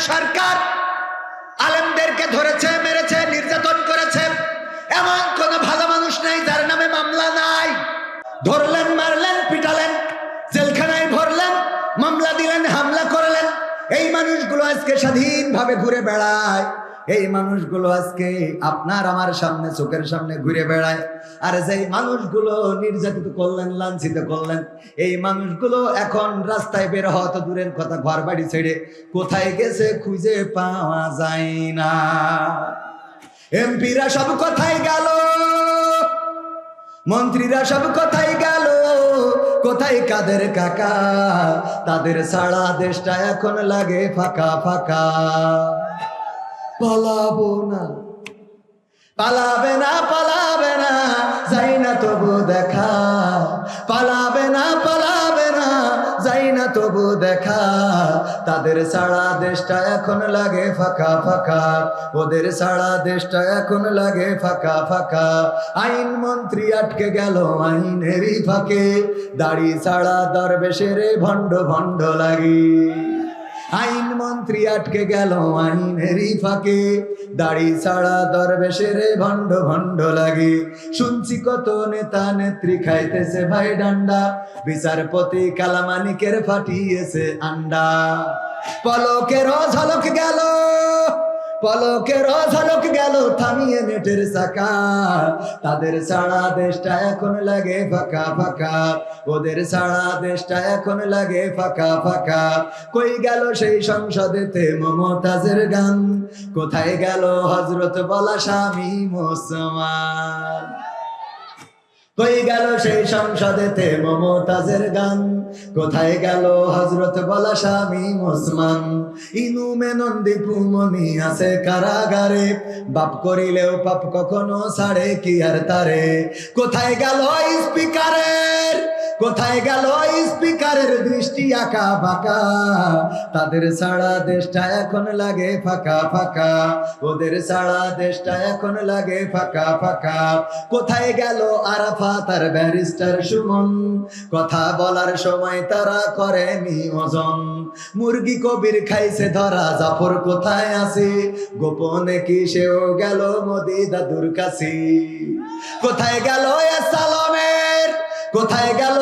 সরকার আলেমদেরকে ধরেছে, মেরেছে, নির্যাতন করেছে। এমন কোন ভালো মানুষ নাই যার নামে মামলা নাই। ধরলেন, মারলেন, পিটালেন, জেলখানায় ভরলেন, মামলা দিলেন, হামলা করলেন। এই মানুষগুলো আজকে স্বাধীনভাবে ঘুরে বেড়ায়। এই মানুষগুলো আজকে আপনার আমার সামনে, চোখের সামনে ঘুরে বেড়ায়। আর যেই মানুষগুলো নির্যাতিত করলেন, লাঞ্ছিত করলেন, এই মানুষগুলো এখন রাস্তায় বের হওয়া তো দূরের কথা, ঘর বাড়ি ছেড়ে কোথায় গেছে খুঁজে পাওয়া যায় না। এমপিরা সব কোথায় গেল, মন্ত্রীরা সব কোথায় গেল, কোথায় কাদের কাকা? তাদের সারা দেশটা এখন লাগে ফাঁকা ফাঁকা। পালাবো না, পালাবে না, পালাবে না, যাই না তবু দেখা। পালাবে না, পালাবে না, যাই না তবু দেখা। তাদের সারা দেশটা এখন লাগে ফাঁকা ফাঁকা, ওদের সারা দেশটা এখন লাগে ফাঁকা ফাঁকা। আইন মন্ত্রী আটকে গেল আইনেরই ফাঁকে, দাড়ি ছাড়া দরবেশের ভণ্ড ভণ্ড লাগে। আইন মন্ত্রী আটকে গেল আইনেরই ফাঁকে, দাড়ি ছাড়া দরবেশের ভণ্ড ভণ্ড লাগে। শুনছি কত নেতা নেত্রী খাইতেছে ভাই ডান্ডা, বিচারপতি কালামানিকের ফাটিয়েছে আন্ডা। পলকের ঝলক গেল, পলকের ঝলক গেল থামিয়ে নেটের চাকা। তাদের সারা দেশটা এখন লাগে ফাঁকা ফাঁকা, ওদের সারা দেশটা এখন লাগে ফাঁকা ফাঁকা। কই গেল সেই সংসদেতে মমতাজের গান, কোথায় গেল হযরত বলা স্বামী মুসলমান? কই গেল সেই সংসদেতে মমতাজের গান, কোথায় গেল হযরত বলা স্বামী মুসলমান? ইনু মেনন দীপুমনি আছে কারাগারে, বাপ করিলেও পাপ কখনো ছাড়ে কি আর তারে? কোথায় গেল স্পিকারের, কোথায় গেল স্পিকারের দৃষ্টি আঁকা বাঁকা? তাদের সারা দেশটা এখন লাগে ফাঁকা ফাঁকা, ওদের সারা দেশটা এখন লাগে ফাঁকা ফাঁকা। কোথায় গেল আরাফাত আর ব্যারিস্টার সুমন? কথা বলার সময় তারা করেনি ওজন। মুরগি কবির খাইছে ধরা, জাফর কোথায় আছে? গোপনে কি সেও গেল মোদি দাদুর কাছে? কোথায় গেল সালামের, কোথায় গেল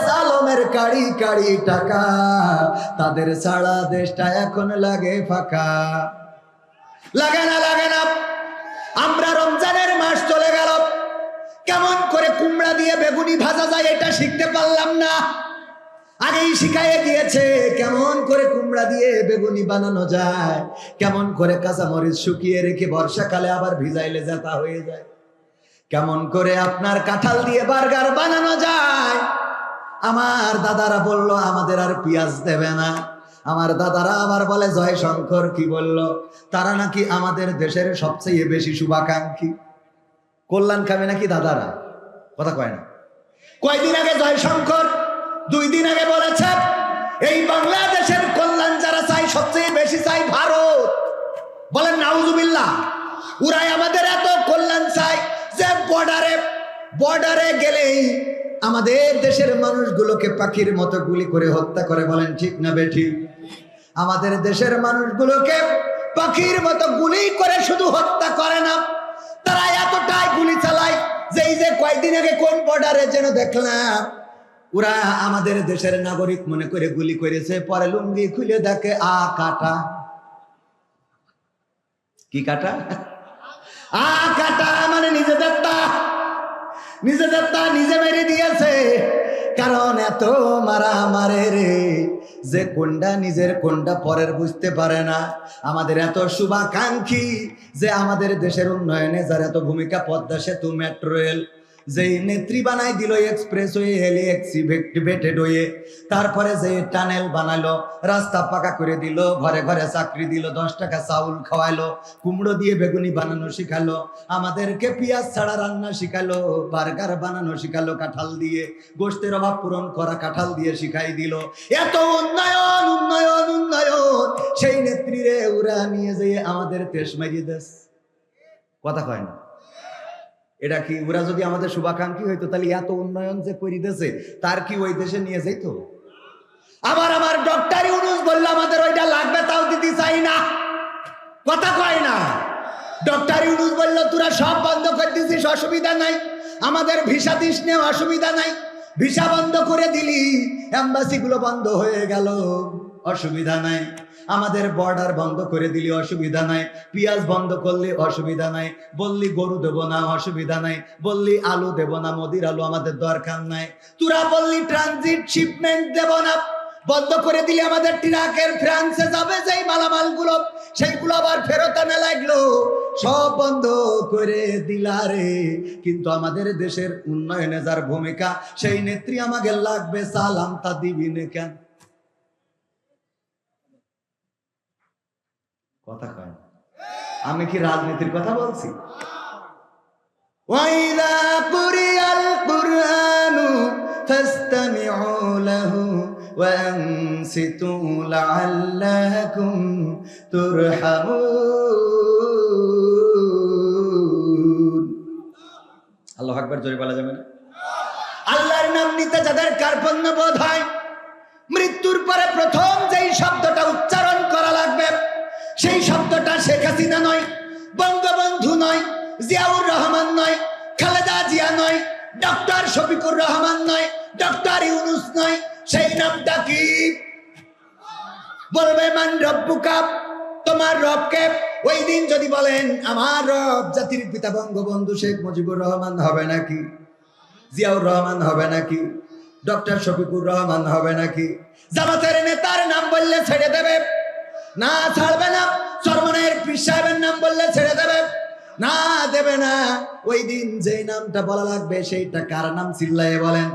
সালামের কাড়ি কাড়ি টাকা? তাদের সারা দেশটা এখন লাগে ফাঁকা। লাগে না, লাগে না। আমরা রমজানের মাস চলে গেল, কেমন করে কুমড়া দিয়ে বেগুনি ভাজা যায় এটা শিখতে পারলাম না। আগেই শিখাইয়ে দিয়েছে কেমন করে কুমড়া দিয়ে বেগুনি বানানো যায়, কেমন করে কাঁচামরিচ শুকিয়ে রেখে বর্ষাকালে আবার ভিজাইলে যাতা হয়ে যায়, কেমন করে আপনার কাঁঠাল দিয়ে বার্গার বানানো যায়। আমার দাদারা বলল আমাদের আর পেঁয়াজ দেবে না। আমার দাদারা আবার বলে জয় শঙ্কর কি বলল, তারা নাকি আমাদের দেশের সবচেয়ে বেশি শুভাকাঙ্ক্ষী, কল্যাণকামী নাকি দাদারা। কথা কয় না। কয়দিন আগে জয় শঙ্কর 2 দিন আগে বলেছে এই বাংলাদেশের কল্যাণ যারা চাই সবচেয়ে বেশি চাই ভারত। বলেন নাউজুবিল্লাহ। ওরাই আমাদের এত কল্যাণ চাই যে বর্ডারে গেলেই আমাদের দেশের মানুষগুলোকে পাখির মতো গুলি করে হত্যা করে। বলেন ঠিক না বেঠিক? আমাদের দেশের মানুষগুলোকে পাখির মতো গুলি করে শুধু হত্যা করে না, তারা এতটাই গুলি চালায় যে এই যে কয়েকদিন আগে কোন বর্ডারে যেন দেখলাম ওরা আমাদের দেশের নাগরিক মনে করে গুলি করেছে, পরে লুঙ্গি খুলে দেখে কাটা। কি কাটা? কাটা মানে নিজেদেরটা নিজে মেরে দিয়েছে। কারণ এত মারা মারে রে যে কোনটা নিজের কোনটা পরের বুঝতে পারে না। আমাদের এত শুভাকাঙ্ক্ষী যে আমাদের দেশের উন্নয়নে যার এত ভূমিকা, পদ্মা সেতু, মেট্রো রেল, যেই নেত্রী বানাই দিল এক্সপ্রেসওয়ে, এলিভেটেড হয়ে, তারপরে যে টানেল বানালো, রাস্তা পাকা করে দিল, ঘরে ঘরে চাকরি দিল, 10 টাকা চাউল খাওয়াইলো, কুমড়ো দিয়ে বেগুনি বানানো শিখালো, আমাদেরকে পেঁয়াজ ছাড়া রান্না শিখালো, বার্গার বানানো শিখালো কাঁঠাল দিয়ে, গোশতের অভাব পূরণ করা কাঁঠাল দিয়ে শিখাই দিল। এত উন্নয়ন উন্নয়ন উন্নয়ন, সেই নেত্রীরে ওরা নিয়ে যেয়ে আমাদের তেজ মারিয়ে দেশ। কথা কয় না? এটা কি ওরা যদি আমাদের শুভাকাঙ্ক্ষী হইতো তাহলে এত উন্নয়ন যে করিতেছে তার কি ওই দেশে নিয়ে যাইতো? আবার আমার ডক্টর ইউনূস বলল আমাদের ওইটা লাগবে, তাও দিতে চাই না, কথা কয় না। ডক্টর ইউনূস বলল তোরা সব বন্ধ করে দিছিস, অসুবিধা নাই, আমাদের ভিসা দিস নে, অসুবিধা নাই। ভিসা বন্ধ করে দিলি, এম্বাসি গুলো বন্ধ হয়ে গেল, অসুবিধা নাই। আমাদের বর্ডার বন্ধ করে দিলি, অসুবিধা নাই। পেঁয়াজ বন্ধ করলে অসুবিধা নাই। বললি গরু দেব না, অসুবিধা নাই। বললি আলু দেব না, মোদির আলু আমাদের দরকার নাই। তোরা বললি ট্রানজিট শিপমেন্ট দেব না, বন্ধ করে দিলি। আমাদের ট্রাকের ফ্রান্সে যাবে যেই মালামাল গুলো, সেইগুলো আবার ফেরত আনা লাগলো, সব বন্ধ করে দিলা রে। কিন্তু আমাদের দেশের উন্নয়নে যার ভূমিকা, সেই নেত্রী আমাকে লাগবে, সালাম তা দিবি না কেন? কথা কয়। আমি কি রাজনীতির কথা বলছি? ওয়াইদা কুরিয়াল কুরআনু ফাসতামিউ লাহু ওয়া আনসিতু লাআল্লাকুম তুরহামুন। আল্লাহু আকবার, জোরে বলা যাবে না? আল্লাহর নাম নিতে যাদের কার্পণ্য বোধ হয়, মৃত্যুর পরে প্রথম যেই শব্দটা উচ্চারণ করা লাগবে, সেই শব্দটা শেখ হাসিনা নয়, বঙ্গবন্ধু নয়, জিয়াউর রহমান নয়, খালেদা জিয়া নয়, ডক্টর শফিকুর রহমান নয়, ডক্টর ইউনূস নয়। সেই নামটা কি? বলবে মান রব্বুকা, তোমার রবকে। ওই দিন যদি বলেন আমার রব জাতির পিতা বঙ্গবন্ধু শেখ মুজিবুর রহমান হবে নাকি? জিয়াউর রহমান হবে নাকি? ডক্টর শফিকুর রহমান হবে নাকি? জামাতের নেতার নাম বললে ছেড়ে দেবে না? ছাড়বে না। চরমনের পীর সাহেবের নাম বললে ছেড়ে দেবে না? দেবে না। ওই দিন যেই নামটা বলা লাগবে, সেইটা কার নাম? চিল্লায়ে বলেন,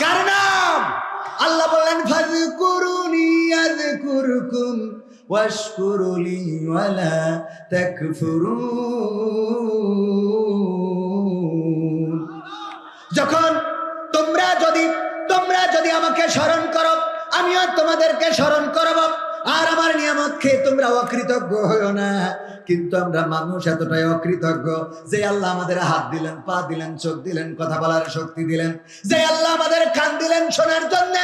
কার নাম? আল্লাহ বললেন ফাযকুরুনি আযকুরকুম ওয়াশকুরুলি ওয়ালা তাকফুরুন। যখন তোমরা যদি আমাকে স্মরণ করো, আমিও তোমাদেরকে স্মরণ করব। আর আমার নিয়ামত খেয়ে তোমরা অকৃতজ্ঞ হইও না। কিন্তু আমরা মানুষ এতটাই অকৃতজ্ঞ, যে আল্লাহ আমাদের হাত দিলেন, পা দিলেন, চোখ দিলেন, কথা বলার শক্তি দিলেন, যে আল্লাহ আমাদের কান দিলেন শোনার জন্য,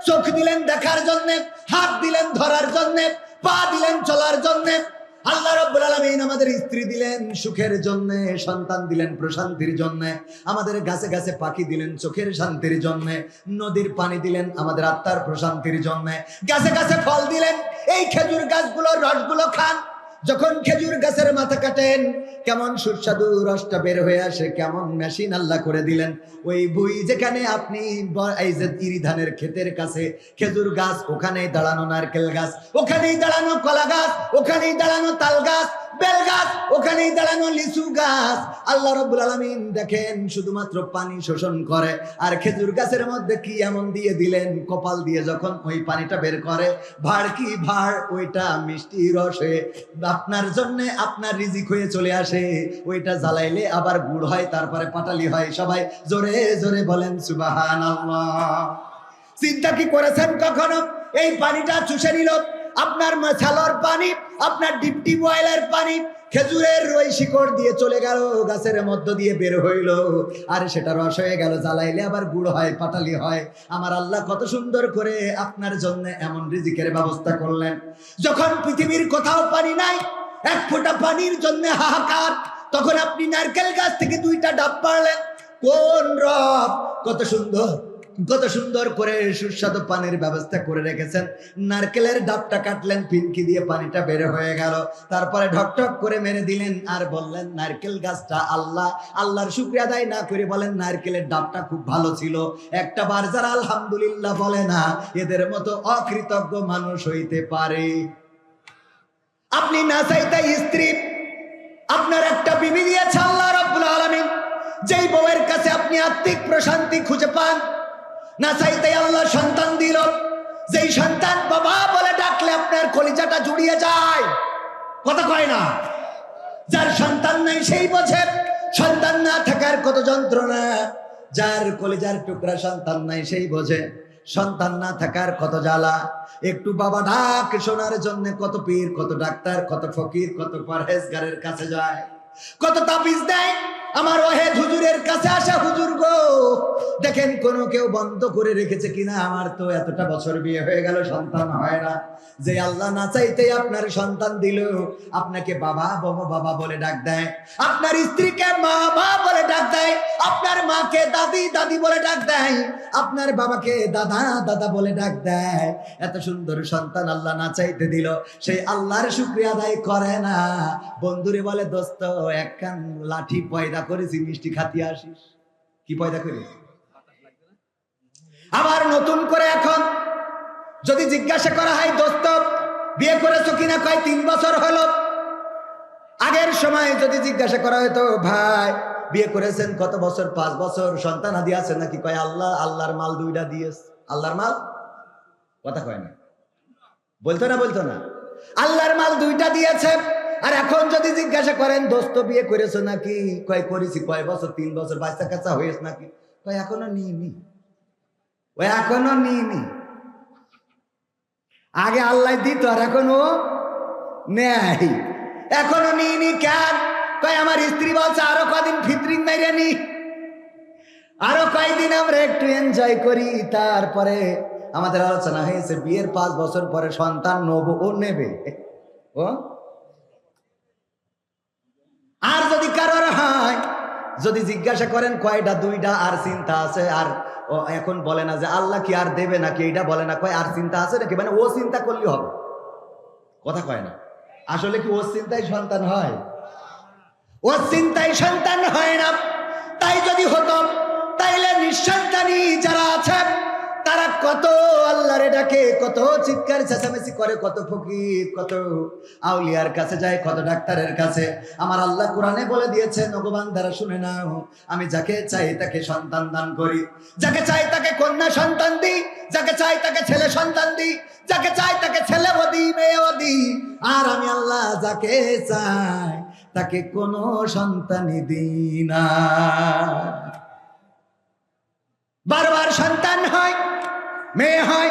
চোখ দিলেন দেখার জন্য, হাত দিলেন ধরার জন্য, পা দিলেন চলার জন্য। আল্লাহ রাব্বুল আলামিন আমাদের স্ত্রী দিলেন সুখের জন্য, সন্তান দিলেন প্রশান্তির জন্য, আমাদের গাছে গাছে পাখি দিলেন চোখের শান্তির জন্য, নদীর পানি দিলেন আমাদের আত্মার প্রশান্তির জন্য, গাছে গাছে ফল দিলেন। এই খেজুর গাছগুলোর রসগুলো খান। যখন খেজুর গাছের মাথা কাটেন, কেমন সুস্বাদু রসটা বের হয়ে আসে, কেমন মেশিন আল্লাহ করে দিলেন। ওই বুই যেখানে আপনি এই যে ইরি ধানের ক্ষেতের কাছে খেজুর গাছ, ওখানেই দাঁড়ানো নারকেল গাছ, ওখানেই দাঁড়ানো কলা গাছ, ওখানেই দাঁড়ানো তাল গাছ, বেল গাছ, ওখানেই দাঁড়ানো লিচু গাছ। আল্লাহ রাব্বুল আলামিন দেখেন শুধুমাত্র পানি শোষণ করে, আর খেজুর গাছের মধ্যে কি এমন দিয়ে দিলেন, কপাল দিয়ে যখন ওই পানিটা বের করে, ভাড় কি ভাড়, ওইটা মিষ্টি রসে আপনার জন্য আপনার রিজিক হয়ে চলে আসে। ওইটা জ্বালাইলে আবার গুড় হয়, তারপরে পাটালি হয়। সবাই জোরে জোরে বলেন সুবহানাল্লাহ। চিন্তা কি করেছেন কখনো? এই পানিটা চুষে নিল আপনার মাছালর পানি, আপনার ডিপটি বয়েলের পানি, খেজুরের রই শিকড় দিয়ে চলে গেল, গাছের মধ্য দিয়ে বের হইল, আর সেটা রস হয়ে গেল। জ্বালাইলে আবার গুড় হয়, পাটালি হয়। আমার আল্লাহ কত সুন্দর করে আপনার জন্য এমন রিজিকের ব্যবস্থা করলেন। যখন পৃথিবীর কোথাও পানি নাই, এক ফোঁটা পানির জন্য হাহাকার, তখন আপনি নারকেল গাছ থেকে 2টা ডাব পারলেন। কোন রব কত সুন্দর করে সুস্বাদু পানির ব্যবস্থা করে রেখেছেন। নারকেলের ডাবটা কাটলেন, পিনকি দিয়ে পানিটা বের হয়ে গেল, তারপরে ঢকঢক করে মেরে দিলেন, আর বললেন নারকেল গাছটা আল্লাহর শুকরিয়া আদায় না করে বলেন নারকেলের ডাবটা খুব ভালো ছিল। একটা বার যারা আলহামদুলিল্লাহ বলে না, এদের মতো অকৃতজ্ঞ মানুষ হইতে পারে? আপনি না চাইতে স্ত্রী, আপনার একটা বিবি দিয়েছে আল্লাহ রাব্বুল আলামিন, যেই বউয়ের কাছে আপনি আত্মিক প্রশান্তি খুঁজে পান। না চাইতে আল্লাহ সন্তান দিল, যেই সন্তান বাবা বলে ডাকলে আপনার কলিজাটা জুড়িয়ে যায়। কথা কয় না? যার সন্তান নাই সেই বোঝে সন্তান না থাকার কত যন্ত্রণা। যার কলিজার টুকরা সন্তান নাই সেই বোঝে সন্তান না থাকার কত জ্বালা। একটু বাবা ডাক শোনার জন্য কত পীর, কত ডাক্তার, কত ফকির, কত পরহেজগারের কাছে যায়, কত তাবিজ দেয়, আমার ওয়াহেদ হুজুরের কাছে আসা, হুজুর গো দেখেন কোন কেউ বন্ধ করে রেখেছে কিনা, আমার তো এতটা বছর বিয়ে হয়ে গেল সন্তান হয় না, যে আল্লাহ না চাইতে আপনার সন্তান দিল, আপনাকে বাবা বাবা বাবা বলে ডাক দেয়, আপনার স্ত্রীকে মা মা বলে ডাক দেয়, আপনার মাকে দাদি দাদি বলে ডাক দেয়, আপনার বাবাকে দাদা দাদা বলে ডাক দেয়। এত সুন্দর সন্তান আল্লাহ না চাইতে দিল, সেই আল্লাহর শুকরিয়া আদায় করে না। বন্ধুরে বলে দোস্ত একখান লাঠি পয়দা করেছি, মিষ্টি খাতি আসিস। কি পয়দা করিস? আবার নতুন করে এখন যদি জিজ্ঞাসা করা হয় দোস্ত বিয়ে করেছো কিনা, কয় 3 বছর হলো। আগের সময় যদি জিজ্ঞাসা করা হয়তো ভাই বিয়ে করেছেন কত বছর, 5 বছর, সন্তান আদি আছে নাকি, কয় আল্লাহ আল্লাহর মাল 2টা দিয়েছে। আল্লাহর মাল কথা কয় না, বলতো না আল্লাহর মাল 2টা দিয়েছে। আর এখন যদি জিজ্ঞাসা করেন দোস্ত বিয়ে করেছো নাকি, কয় করেছি। কয় বছর? 3 বছর। বাচ্চা কাচ্চা হয়েছে নাকি, কয় এখনো নিইনি। ওই এখনো নিইনি। আগে আল্লাহ দিত আর এখনো নেই, এখনো নিইনি। কেন? কয় আমার স্ত্রী বলছে আরো কদিন ফিতরিং মেরে নি, আরো কয়েকদিন আমরা একটু এনজয় করি, তারপরে আমাদের আলোচনা হয়েছে বিয়ের 5 বছর পরে সন্তান ও নেবে। ও আর যদি কারোর হয়, যদি জিজ্ঞাসা করেন কয়টা, 2টা, আর চিন্তা আছে, আর ও এখন বলে না যে আল্লাহ কি আর দেবে নাকি, এইটা বলে না, কয় আর চিন্তা আছে নাকি, মানে ও চিন্তা করলে হবে, কথা কয় না। আসলে কি ওর চিন্তায় সন্তান হয়? ওর চিন্তায় সন্তান হয় না। তাই যদি হতো তাইলে নিঃসন্তানী যারা আছে তারা কত আল্লাহরে ডাকে, কত চিৎকার চেঁচামেচি করে, কত ফকির, কত আউলিয়ার কাছে যায়, কত ডাক্তারের কাছে। আমার আল্লাহ কোরআনে বলে দিয়েছে, নগবান দ্বারা শুনে নাও, আমি যাকে চাই তাকে সন্তান দান করি, যাকে চাই তাকে কন্যা সন্তান দিই, যাকে চাই তাকে ছেলে সন্তান দিই, যাকে চাই তাকে ছেলেও দিই মেয়েও দিই। আর আমি আল্লাহ যাকে চাই তাকে কোনো সন্তানই দিই না। বারবার সন্তান হয়, মেয়ে হয়,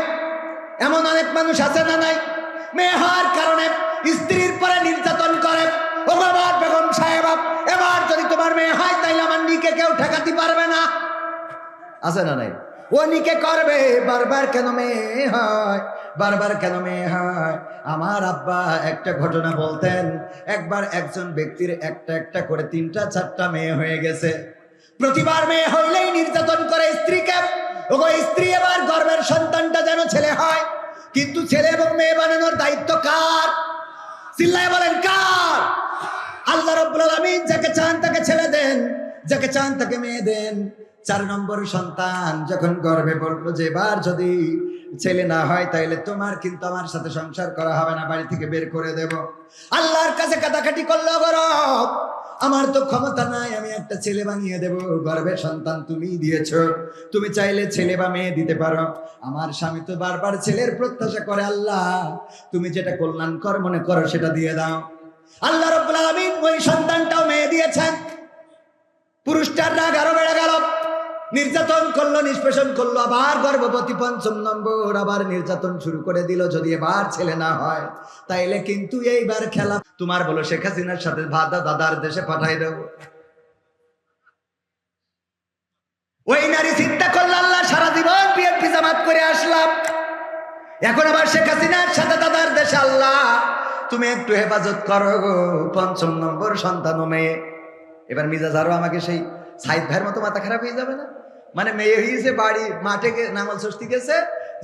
এমন অনেক মানুষ আছে না নাই? মেয়ে হওয়ার কারণে স্ত্রীর পরে নির্যাতন করে। ও বাবা বেগম সাহেব, এবার যদি তোমার মেয়ে হয় তাইলে আমার নিকে কেউ ঠেকাতে পারবে না, আছে না নাই? ও নিকে করবে। বারবার কেন মেয়ে হয়, বারবার কেন মেয়ে হয়? আমার আব্বা একটা ঘটনা বলতেন, একবার একজন ব্যক্তির একটা করে 3টা 4টা মেয়ে হয়ে গেছে। প্রতিবার মেয়ে হইলেই নির্যাতন করে স্ত্রীকে। ওগো স্ত্রী, এবার গর্ভের সন্তানটা যেন ছেলে হয়, কিন্তু ছেলে এবং মেয়ে বানানোর দায়িত্ব কার? চিল্লায় বলেন কার? আল্লাহ রাব্বুল আলামিন যাকে চান তাকে ছেলে দেন, যাকে চান তাকে মেয়ে দেন। 4 নম্বর সন্তান যখন গর্ভে পড়লো যে এবার যদি ছেলে না হয় তাইলে তোমার কিন্তু আমার সাথে সংসার করা হবে না, বাড়ি থেকে বের করে দেব। আল্লাহর কাছে কাটাকাটি করলো, গরব আমার তো ক্ষমতা নাই, আমি একটা ছেলে বানিয়ে দেব। গর্ভের সন্তান তুমি দিয়েছো, তুমি চাইলে ছেলে বা মেয়ে দিতে পারো। আমার স্বামী তো বারবার ছেলের প্রত্যাশা করে, আল্লাহ তুমি যেটা কল্যাণকর মনে করো সেটা দিয়ে দাও। আল্লাহ রাব্বুল আলামিন ওই সন্তানটাও মেয়ে দিয়েছেন। পুরুষটার রাগ আরো বেড়ে গেল, নির্যাতন করলো, নিষ্পেষণ করলো, আবার গর্ভবতী 5ম নম্বর, আবার নির্যাতন শুরু করে দিল। যদি এবার ছেলে না হয় তাইলে কিন্তু এইবার খেলা তোমার, বলো শেখ হাসিনার সাথে দাদার দেশে পাঠাই দেব। ওই নারী চিন্তা করলো, আল্লাহ সারা জীবন বিএনপি জামাত করে আসলাম, এখন আবার শেখ হাসিনার সাথে দাদার দেশে, আল্লাহ তুমি একটু হেফাজত করো গো। 5ম নম্বর সন্তান মেয়ে। এবার মিজাজ আরো আমাকে সেই সাইদ ভাইয়ের মতো মাথা খারাপ হয়ে যাবে না? মানে মেয়ে হয়েছে, বাড়ি মাঠে নাঙল ষষ্ঠী গেছে,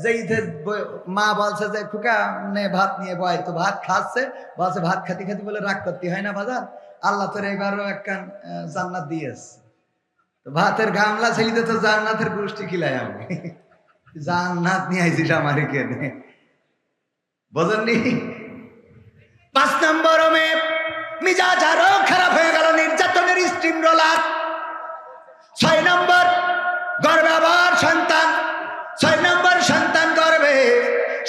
যে ঈদের মা বলছে যে খুকা নে ভাত নিয়ে বয়, তো ভাত খাচ্ছে, বলছে ভাত খাতি খাতি বলে রাগ করতে হয় না বাজার, আল্লাহ তোর এবারও একখান জান্নাত দিয়েছে। তো ভাতের গামলা ছেলিতে তো জান্নাতের গোষ্ঠী খিলাই, আমি জান্নাত নিয়ে আইছিস আমার এখানে, বোঝেননি? 5 নম্বর মেয়ে, মিজাজ আরো খারাপ হয়ে গেল, নির্যাতনের স্টিম রোলার। 6 নম্বর গর্বে আবার সন্তান, 6 নম্বর সন্তান গর্বে,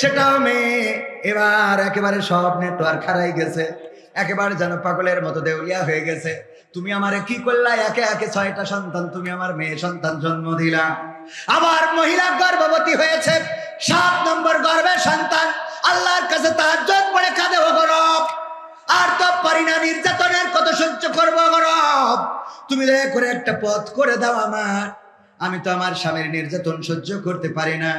সেটাও মেয়ে। এবার একেবারে সব নেটওয়ার্ক হারাই গেছে, একেবারে যেন পাগলের মতো দেউলিয়া হয়ে গেছে। তুমি আমারে কি করলা? একে একে 6টা সন্তান তুমি আমার মেয়ে সন্তান জন্ম দিলা। আবার মহিলা গর্ভবতী হয়েছে, 7 নম্বর গর্ভের সন্তান। আল্লাহর কাছে তাহাজ্জুদ পড়ে কাঁদে, ও রব আর তো পারি না, নির্যাতনের কত সহ্য করবো রব, তুমি দয়া করে একটা পথ করে দাও আমার, আমি তো আমার স্বামীর নির্যাতন সহ্য করতে পারি না।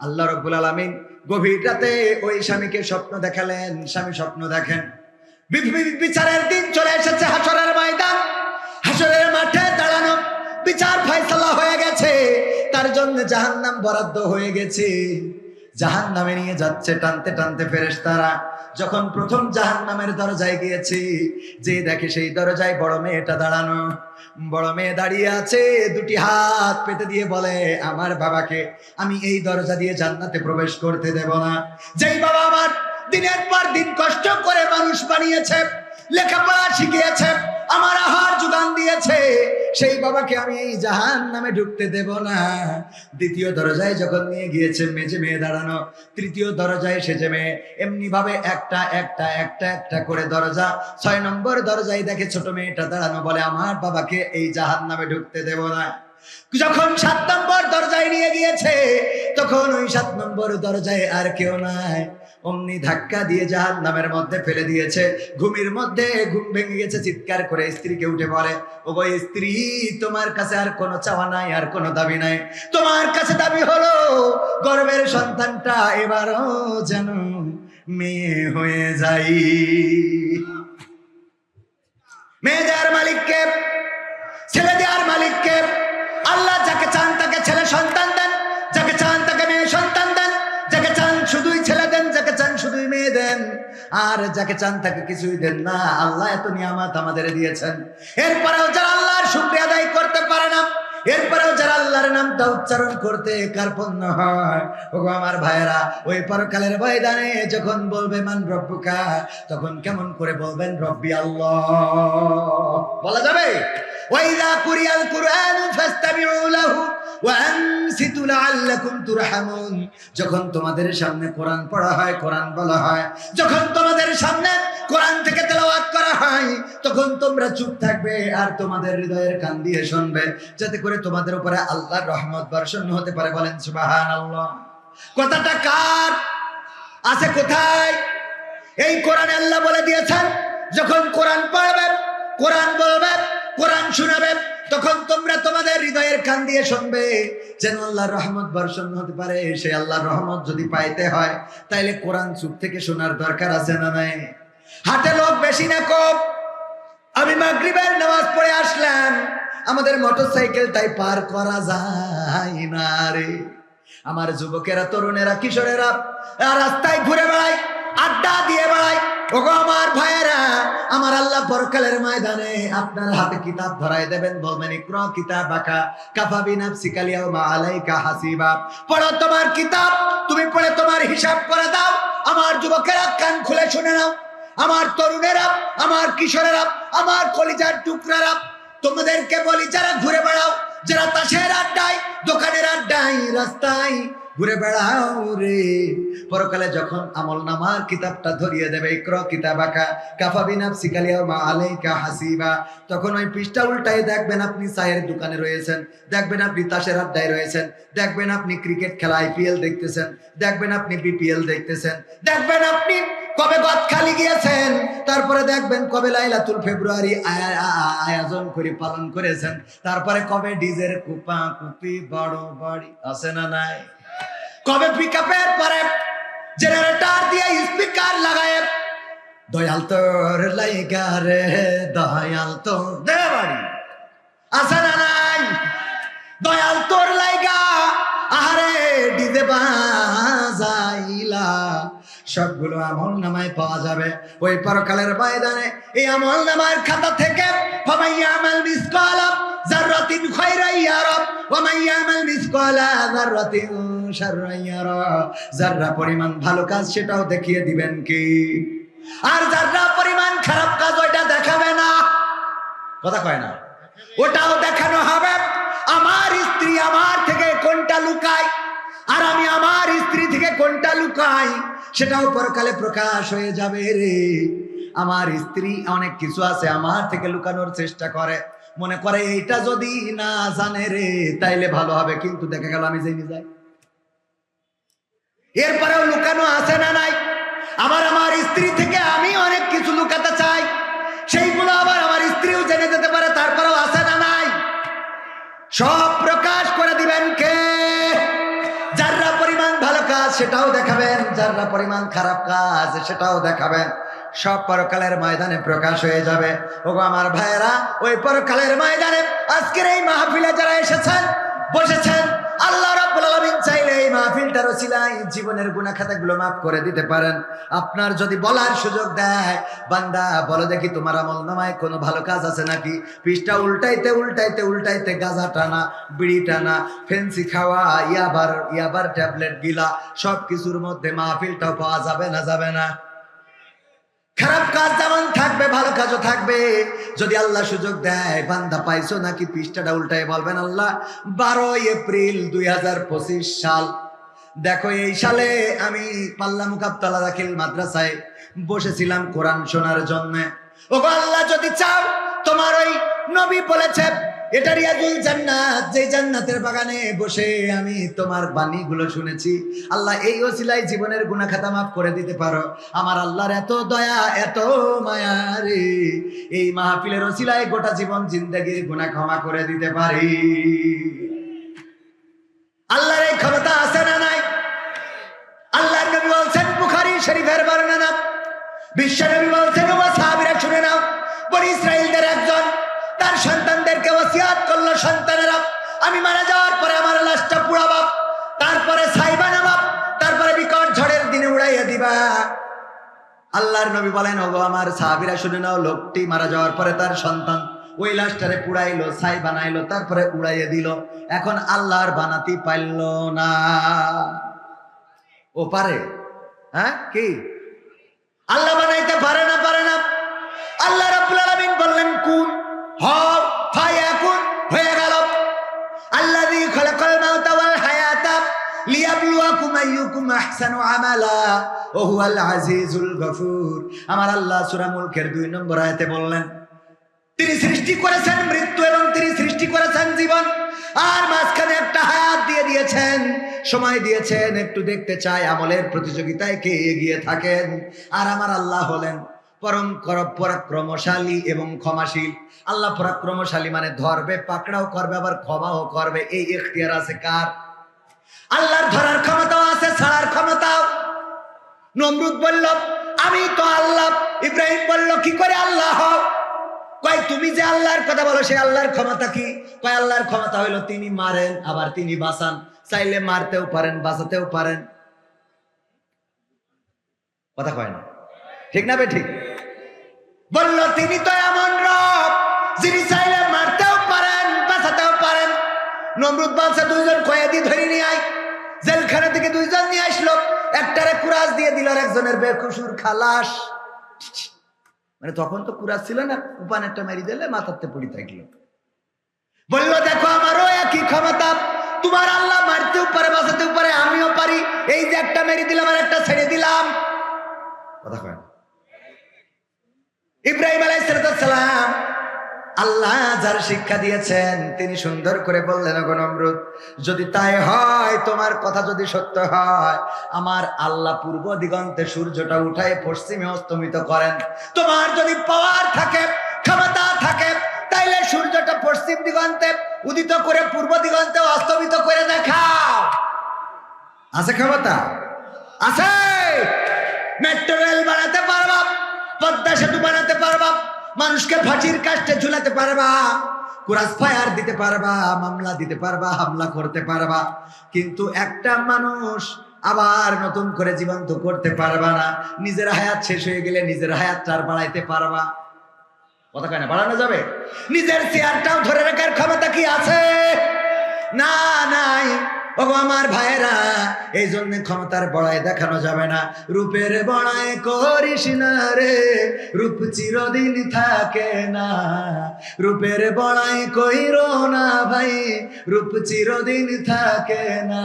আল্লাহ রাব্বুল আলামিন গভীর রাতে ওই স্বামীকে স্বপ্ন দেখালেন। স্বামী স্বপ্ন দেখেন বিচারের দিন চলে এসেছে, হাসরের ময়দান, হাসরের মাঠে দাঁড়ানো, বিচার ফয়সালা হয়ে গেছে, তার জন্য জাহান্নাম বরাদ্দ হয়ে গেছে। জাহান্নামে নিয়ে যাচ্ছে টানতে টানতে ফেরেশতারা। যখন প্রথম জাহান্নামের দরজায় গিয়েছে, যে দেখে সেই দরজায় বড় মেয়েটা দাঁড়ানো। বড় মেয়ে দাঁড়িয়ে আছে, দুটি হাত পেতে দিয়ে বলে, আমার বাবাকে আমি এই দরজা দিয়ে জান্নাতে প্রবেশ করতে দেব না। যেই বাবা আমার দিনের পর দিন কষ্ট করে মানুষ বানিয়েছে, লেখাপড়া শিখিয়েছে, আমার আহার যোগান দিয়েছে, সেই বাবাকে আমি এই জাহান্নামে ঢুকতে দেব না। দ্বিতীয় দরজায় যখন নিয়ে গিয়েছে, মেজে মেয়ে দাঁড়ানো। তৃতীয় দরজায় সেজে মেয়ে, এমনি ভাবে একটা একটা একটা একটা করে দরজা। 6 নম্বর দরজায় দেখে ছোট মেয়েটা দাঁড়ানো, বলে আমার বাবাকে এই জাহান্নামে ঢুকতে দেব না। যখন 7 নম্বর দরজায় নিয়ে গিয়েছে, তখন ওই 7 নম্বর দরজায় আর কেউ নাই। অমনি ধাক্কা দিয়ে জাহান্নামের মধ্যে ফেলে দিয়েছে। ঘুমের মধ্যে ঘুম ভেঙে গেছে, চিৎকার করে স্ত্রীকে উঠে বলে, ও গো স্ত্রী, তোমার কাছে আর কোনো চাওয়া নাই, আর কোনো দাবি নাই। তোমার কাছে দাবি হলো গর্ভের সন্তানটা এবারও যেন মেয়ে হয়ে যাই। মেয়ে দেওয়ার মালিককে, ছেলে দেওয়ার মালিককে। আল্লাহ যাকে চান তাকে ছেলে সন্তান দেন, যাকে চান তাকে মেয়ে সন্তান দেন, যাকে চান শুধুই ছেলে দেন, যাকে চান শুধুই মেয়ে দেন, আর যাকে চান তাকে কিছুই দেন না। আল্লাহ এত নিয়ামত আমাদের দিয়েছেন, এরপরেও যারা আল্লাহর শুকরিয়া আদায় করতে পারে না, এরপরেও যারা আল্লাহর নামটা উচ্চারণ করতে কার্পণ্য হয়, ওগো আমার ভাইয়েরা, ওই পরকালের ময়দানে যখন বলবে মান রব্বুকা, তখন কেমন করে বলবেন রব্বি আল্লাহ? বলা যাবে? ওয়াইযা কুরিয়াল কুরআনু ফাসতামিউ লাহু ওয়া আনসিতু লাআল্লাকুম তুরহামুন। যখন তোমাদের সামনে কোরআন পড়া হয়, কোরআন বলা হয়, যখন তোমাদের সামনে কোরআন থেকে তেলাওয়াত করা হয়, তখন তোমরা চুপ থাকবে আর তোমাদের হৃদয়ের কান দিয়ে শুনবে, যাতে করে তোমাদের উপরে আল্লাহর রহমত বর্ষণ হতে পারে। বলেন সুবহানাল্লাহ। কথাটা কার আছে? কোথায়? এই কোরআনে আল্লাহ বলে দিয়েছেন, যখন কোরআন পড়বেন, কোরআন বলবেন, কোরআন শোনাবেন, তখন তোমরা তোমাদের হৃদয়ের কান দিয়ে শুনবে, যেন আল্লাহর রহমত বর্ষণ হতে পারে। সেই আল্লাহর রহমত যদি পাইতে হয়, তাইলে কোরআন চুপ থেকে শোনার দরকার আছে না নাই? হাতে লোক বেশি না কম? আমি মাগরিবের নামাজ পড়ে আসলাম, আমাদের মোটরসাইকেলটাই পার করা যায় না রে। আমার যুবকেরা, তরুণেরা, কিশোরেরা রাস্তায় ঘুরে বেড়ায়, আড্ডা দিয়ে বেড়ায়। ওগো আমার ভাইয়েরা, আমার আল্লাহ পরকালের ময়দানে আপনার হাতে কিতাব ধরাই দেবেন, বলবেন ইকরা কিতাবাকা কাফা বিনাফসিকা আল-ইয়াওমা আলাইকা হাসিবা। পড়ো তোমার কিতাব, তুমি পড়ে তোমার হিসাব করে দাও। আমার যুবকেরা কান খুলে শুনে নাও, আমার তরুণেরা, আমার কিশোরেরা, আমার কলিজার টুকরারা, তোমাদেরকে বলি, যারা ঘুরে বেড়াও, যারা তাসের আড্ডায়, দোকানের আড্ডায়, রাস্তায় ঘুরে বেড়াও রে, পরকালে যখন আমলনামার কিতাবটা ধরিয়ে দেবে, ইকরা কিতাবাকা কাফা বিনাফসিকা আল-ইয়াওমা আলাইকা হাসিবা, তখন ওই পৃষ্ঠা উল্টায় দেখবেন আপনি চায়ের দোকানে রয়েছেন, দেখবেন আপনি তাসের আড্ডায় রয়েছেন, দেখবেন আপনি ক্রিকেট খেলা IPL দেখতেছেন, দেখবেন আপনি BPL দেখতেছেন, দেখবেন আপনি কবে গদখালি গিয়েছেন, তারপরে দেখবেন কবে লাইলাতুল ফেব্রুয়ারি আয়োজন করে পালন করেছেন, তারপরে কবে ডিজের কুপা কুপি বড় বাড়ি আছে না নাই, কবে পিকআপের পরে জেনারেটর দিয়ে স্পিকার লাগায় দয়াল তোর লাইগা রে, দয়াল তোর দে বাড়ি আছে না নাই, দয়াল তোর লাইগা আহারে ডিজে বাজাইলা। সবগুলো আমল নামায় পাওয়া যাবে ওই পরকালের ময়দানে। এই আমল নামার খাতা থেকে ফামাইয়ামাল মিসকালা যাররাতিন খায়রান ইয়ারা ওয়া মাইয়ামাল মিসকালা যাররাতিন শাররান ইয়ারা। যাররা পরিমাণ ভালো কাজ সেটাও দেখিয়ে দিবেন কি, আর যাররা পরিমাণ খারাপ কাজ ওইটা দেখাবে না। কথা কয় না? ওটাও দেখানো হবে। আমার স্ত্রী আমার থেকে কোনটা লুকায়, আর আমি আমার স্ত্রী থেকে কোনটা লুকাই, সেটাও পরকালে প্রকাশ হয়ে যাবে রে। আমার স্ত্রী অনেক কিছু আছে আমার থেকে লুকানোর চেষ্টা করে, মনে করে এইটা যদি না জানে রে তাইলে ভালো হবে, কিন্তু দেখা গেল আমি জেনে যাই। এরপরেও লুকানো আছে না নাই? আমার স্ত্রী থেকে আমি অনেক কিছু লুকাতে সেটাও দেখাবেন, যারা পরিমাণ খারাপ কাজ সেটাও দেখাবেন। সব পরকালের ময়দানে প্রকাশ হয়ে যাবে। ওগো আমার ভাইয়েরা, ওই পরকালের ময়দানে আজকের এই মাহফিলে যারা এসেছেন, বসেছেন, আল্লাহ রাব্বুল আলামিন চাইলে এই মাহফিলটার ওসিলায় জীবনের গুনাহ খাতাগুলো মাফ করে দিতে পারেন। আপনার যদি বলার সুযোগ দেয়, বান্দা বলো দেখি তোমার আমলনামায় কোনো ভালো কাজ আছে নাকি? পৃষ্ঠা উল্টাইতে উল্টাইতে উল্টাইতে গাঁজা টানা, বিড়ি টানা, ফেন্সি খাওয়া, ইয়াবার ট্যাবলেট গিলা, সব কিছুর মধ্যে মাহফিলটাও পাওয়া যাবে না? যাবে না? খারাপ কাজ যেমন থাকবে, ভালো কাজও থাকবে। যদি আল্লাহ সুযোগ দেয়, বান্দা পাইছো নাকি, পৃষ্ঠাটা উল্টায় বলবেন আল্লাহ 12 এপ্রিল 2025 সাল, দেখো এই সালে আমি পাল্লা মুকাবতলা দাখিল মাদ্রাসায় বসেছিলাম কোরআন শোনার জন্য। ও আল্লাহ, যদি চাও, তোমার ওই নবী বলেছে এটা রিয়াজুল জান্নাত, যে জান্নাতের বাগানে বসে আমি তোমার বাণীগুলো শুনেছি। আল্লাহ, এই ওসিলায় জীবনের গুনাহ খাতা মাফ করে দিতে পারো। আমার আল্লাহর এত দয়া, এত মায়া রে, এই মাহফিলের ওসিলায় গোটা জীবন জিন্দেগির গুনাহ ক্ষমা করে দিতে পারি। আল্লাহর এই ক্ষমতা আছে না নাই? আল্লাহর নবী বলছেন, বুখারী শরীফের বর্ণনা, বিশ্ব নবী বলছেন, ও সাহাবীরা শুনে নাও, বনি ইসরাইলদের একজন তার সন্তানদেরকে ওসিয়াত করলো, সন্তানেরা আমি মারা যাওয়ার পরে আমার লাশটা পুড়াবা, তারপরে ছাই বানাবা, তারপরে বিকট ঝড়ের দিনে উড়াইয়া দিবা। আল্লাহর নবী বলেন, ওগো আমার সাহাবীরা শুনে নাও, লোকটি মারা যাওয়ার পরে তার সন্তান ওই লাশটারে পুড়াইলো, ছাই বানাইলো, তারপরে উড়াইয়া দিল। এখন আল্লাহর বানাতি পাইল না। ও পারে? হ্যাঁ, কি আল্লাহ বানাইতে পারে না? পারে না। আল্লাহ রাব্বুল আলামিন বললেন, কুন হও, ফায়াকুন, হয়ে গেল। আল্লাযী খালাকাল মাউতা ওয়াল হায়াতা লিয়াবলুয়াকুম আইয়ুকুম আহসানু আমালা ওয়া হুয়াল আজিজুল গফুর। আমার আল্লাহ সূরা মুলকের 2 নম্বর আয়াতে বললেন, তিনি সৃষ্টি করেছেন মৃত্যু এবং তিনি সৃষ্টি করেছেন জীবন, আর মাঝখানে একটা হায়াত দিয়ে দিয়েছেন, সময় দিয়েছেন। একটু দেখতে চাই আমলের প্রতিযোগিতায় কে এগিয়ে থাকেন। আর আমার আল্লাহ হলেন পরম পরাক্রমশালী এবং ক্ষমাশীল। আল্লাহ পরাক্রমশালী মানে ধরবে, পাকড়াও করবে, আবার ক্ষমাও করবে। এই ইখতিয়ার আছে কার? আল্লাহর ধরার ক্ষমতাও আছে, ছাড়ার ক্ষমতাও। নমরুদ বলল, আমি তো আল্লাহ। ইব্রাহিম বলল, কি করে আল্লাহ হও? কয়, তুমি যে আল্লাহর কথা বলো, সে আল্লাহর ক্ষমতা কি? কয়, আল্লাহর ক্ষমতা হইলো তিনি মারেন, আবার তিনি বাঁচান। চাইলে মারতেও পারেন, বাঁচাতেও পারেন। কথা কয় না? ঠিক না বে ঠিক? বলল, তিনি তো এমন রব যিনি চাইলে মারতেও পারেন, বাঁচাতেও পারেন। নমরুদ বলছে, 2 জন কয়েদি ধরে নিয়ে আয়। জেলখানা থেকে 2 জন নিয়ে আসলো, একটারে কুরাস দিয়ে দিল, আর একজনের বেকসুর খালাস। মানে তখন তো কুরাস ছিল না, উপান একটা মেরি দিলে মাথাতে পড়ি থাকলো। বলল, দেখো আমারও একই ক্ষমতা, তোমার আল্লাহ মারতেও পারে, বাঁচাতেও পারে, আমিও পারি। এই যে একটা মেরি দিলাম আর একটা ছেড়ে দিলাম। কথা কয় না? ইব্রাহিম আলাইহিস সালাম আল্লাহ যার শিক্ষা দিয়েছেন, তিনি সুন্দর করে বললেন, ওগো নমরুদ, যদি তাই হয়, তোমার কথা যদি সত্য হয়, আমার আল্লাহ পূর্ব দিগন্তে সূর্যটা উঠায় পশ্চিমে অস্তমিত করেন। তোমার যদি পাওয়ার থাকে, ক্ষমতা থাকে, তাইলে সূর্যটা পশ্চিম দিগন্তে উদিত করে পূর্ব দিগন্তে অস্তমিত করে দেখাও। আছে ক্ষমতা? আছে। মেট্রো রেল বানাতে পারবা, পদ্মা সেতু বানাতে পারবা, মানুষকে ফাঁসির কাস্টে ঝুলাতে পারবা, ক্রস ফায়ার দিতে পারবা, মামলা দিতে পারবা, হামলা করতে পারবা, কিন্তু একটা মানুষ আবার নতুন করে জীবন্ত করতে পারবা না। নিজের হায়াত শেষ হয়ে গেলে নিজের হায়াতটা আর বাড়াইতে পারবা? কথা কয় না? বাড়ানো যাবে? নিজের চেয়ারটাও ধরে রাখার ক্ষমতা কি আছে? না, নাই। ও আমার ভাইরা, এই জন্য ক্ষমতার বড়াই দেখানো যাবে না। রূপের বড়াই করিস না রে, রূপ চিরদিন থাকে না। রূপের বড়াই কইরো না ভাই, রূপ চিরদিন থাকে না।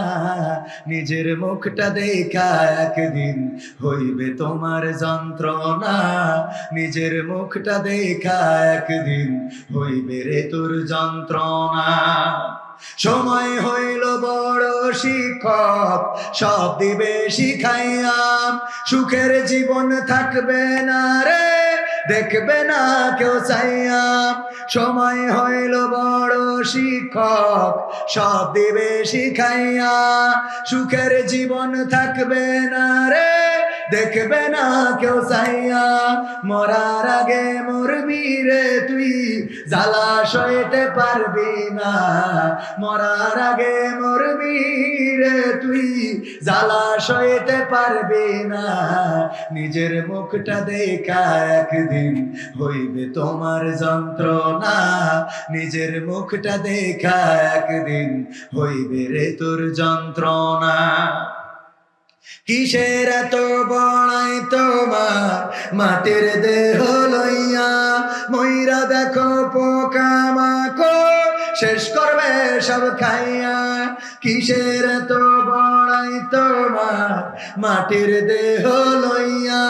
নিজের মুখটা দেখা একদিন হইবে তোমার যন্ত্রণা, নিজের মুখটা দেখা একদিন হইবে রে তোর যন্ত্রণা। সময় হইল বড় শিক্ষক, সব দিবে শিখাইয়াম, সুখের জীবন থাকবে না রে, দেখবে না কেউ চাইয়া। সময় হইল বড় শিক্ষক, সব দিবে শিখাইয়া। সুখের জীবন থাকবে না রে, দেখবে না কেউ চাইয়া। মরার আগে মরবি রে তুই, জ্বালা সইতে পারবি না। মরার আগে মরবি রে তুই, জ্বালা সইতে পারবি না। নিজের মুখটা দেখা একদিন হইবে তোমার যন্ত্রণা। নিজের মুখটা দেখা একদিন হইবে রে তোর যন্ত্রণা। কিসের এত বড়াই তোমার মাটির দেহ লইয়া। ময়রা দেখো পোকামাকড় শেষ করবে সব খাইয়া। কিসের এত বড়াই তোমার মাটির দেহ লইয়া।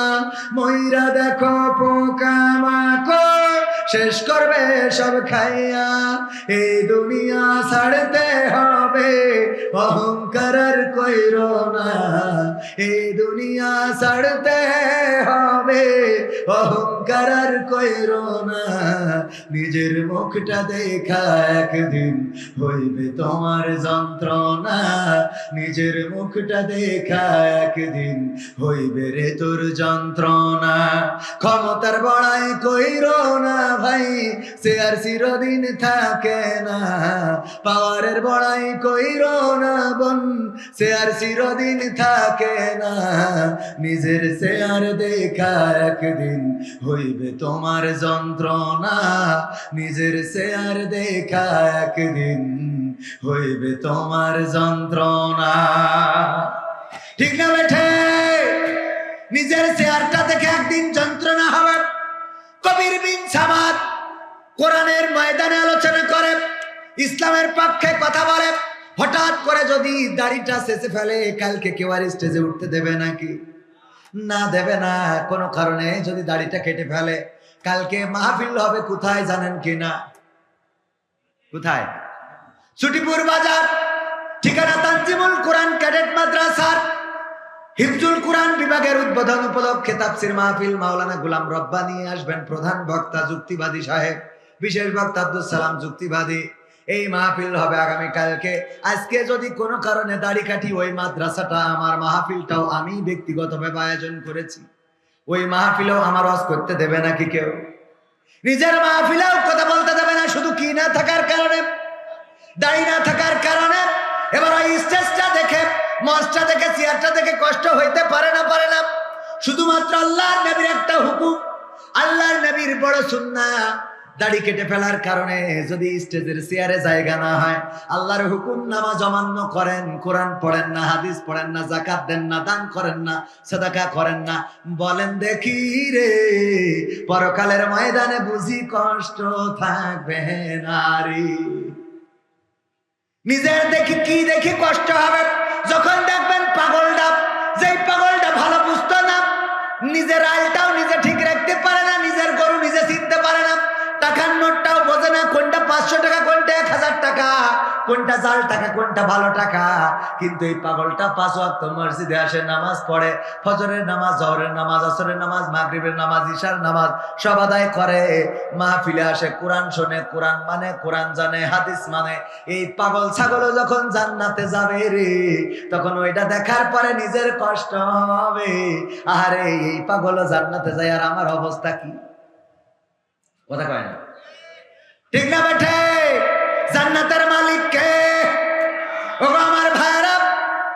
ময়রা দেখো পোকামাকড় শেষ করবে সব খাইয়া। এই দুনিয়া ছাড়তে হবে, অহংকার আর কইরো না। এই দুনিয়া ছাড়তে হবে, অহংকার আর কইরো না। নিজের মুখটা দেখা একদিন হইবে তোমার যন্ত্রণা। নিজের মুখটা দেখা একদিন হইবে রে তোর যন্ত্রণা। ক্ষমতার বড়াই কইরো না ভাই, সে আর চিরদিন থাকে না। পাওয়ারের বড়াই কইরো না বোন, সে আর চিরদিন থাকে না। নিজের চেয়ার দেখা একদিন হইবে তোমার যন্ত্রণা। নিজের চেয়ার দেখা একদিন হইবে তোমার যন্ত্রণা। ঠিক না বেঠে? নিজের চেয়ারটা দেখে একদিন যন্ত্রণা হবে। কবির বিন সামাদ কোরআনের ময়দানে আলোচনা করে, ইসলামের পক্ষে কথা বলে। হঠাৎ করে যদি দাড়িটা শেষে ফেলে, কালকে কেউ আর স্টেজে উঠতে দেবে নাকি? না, দেবে না। কোনো কারণে যদি দাড়িটা কেটে ফেলে, কালকে মাহফিল হবে কোথায় জানেন কি না? কোথায়? ছুটিপুর বাজার, ঠিকানা তানজিমুল কোরআন ক্যাডেট মাদ্রাসার হিফজুল কোরআন বিভাগের উদ্বোধন উপলক্ষে তাফসীর মাহফিল। মাওলানা গোলাম রব্বানী আসবেন, প্রধান বক্তা যুক্তিবাদী সাহেব, বিশেষ বক্তা আব্দুল সালাম যুক্তিবাদী। এই মাহফিল হবে আগামীকালকে। আজকে যদি কোনো কারণে দাড়ি কাটি, ওই মাদ্রাসাটা আমার, মাহফিলটাও আমি ব্যক্তিগতভাবে আয়োজন করেছি। ওই মাহফিলেও আমার ওয়াজ করতে দেবে নাকি কেউ? নিজের মাহফিলেও কথা বলতে দেবে না, শুধু কি না থাকার কারণে, দাড়ি না থাকার কারণে। এবার ওই স্টেজটা দেখে, মঞ্চটা দেখে, চেয়ারটা দেখে কষ্ট হইতে পারে না, পারে না। শুধুমাত্র আল্লাহর নবীর একটা হুকুম, আল্লাহর নবীর বড় সুন্নাহ। দাড়ি কেটে ফেলার কারণে যদি স্টেজের চেয়ারে জায়গা না হয়, আল্লাহর হুকুম নামাজ অমান্য করেন, কোরআন পড়েন না, হাদিস পড়েন না, যাকাত দেন না, দান করেন না, সাদাকা করেন না, বলেন দেখি রে পরকালের ময়দানে বুঝি কষ্ট থাকবে নারী। নিজের দেখি কি দেখি কষ্ট হবে যখন দেখবেন পাগলটা, যেই পাগলটা ভালো বুঝতো না, নিজের আলটাও নিজে ঠিক রাখতে পারে না, নিজের গরু নিজে চিনতে পারে না, টাকার নোটটাও বোঝে না, কোনটা 500 টাকা, কোনটা 1000 টাকা, কোনটা জাল টাকা, কোনটা ভালো টাকা। কিন্তু এই পাগলটা 5 ওয়াক্ত মসজিদে আসে, নামাজ পড়ে, ফজরের নামাজ, জোহরের নামাজ, আসরের নামাজ, মাগরিবের নামাজ, ইশার নামাজ সব আদায় করে, মাহফিলে আসে, কোরআন শোনে, কোরআন মানে, কোরআন জানে, হাদিস মানে। এই পাগল ছাগলও যখন জান্নাতে যাবে রে, তখন ওইটা দেখার পরে নিজের কষ্ট হবে। আরে এই পাগলও জান্নাতে যায়, আর আমার অবস্থা কি? কথা কয় না, ঠিক না বেঠে? জান্নাতের মালিক কে? ও আমার ভাইরা,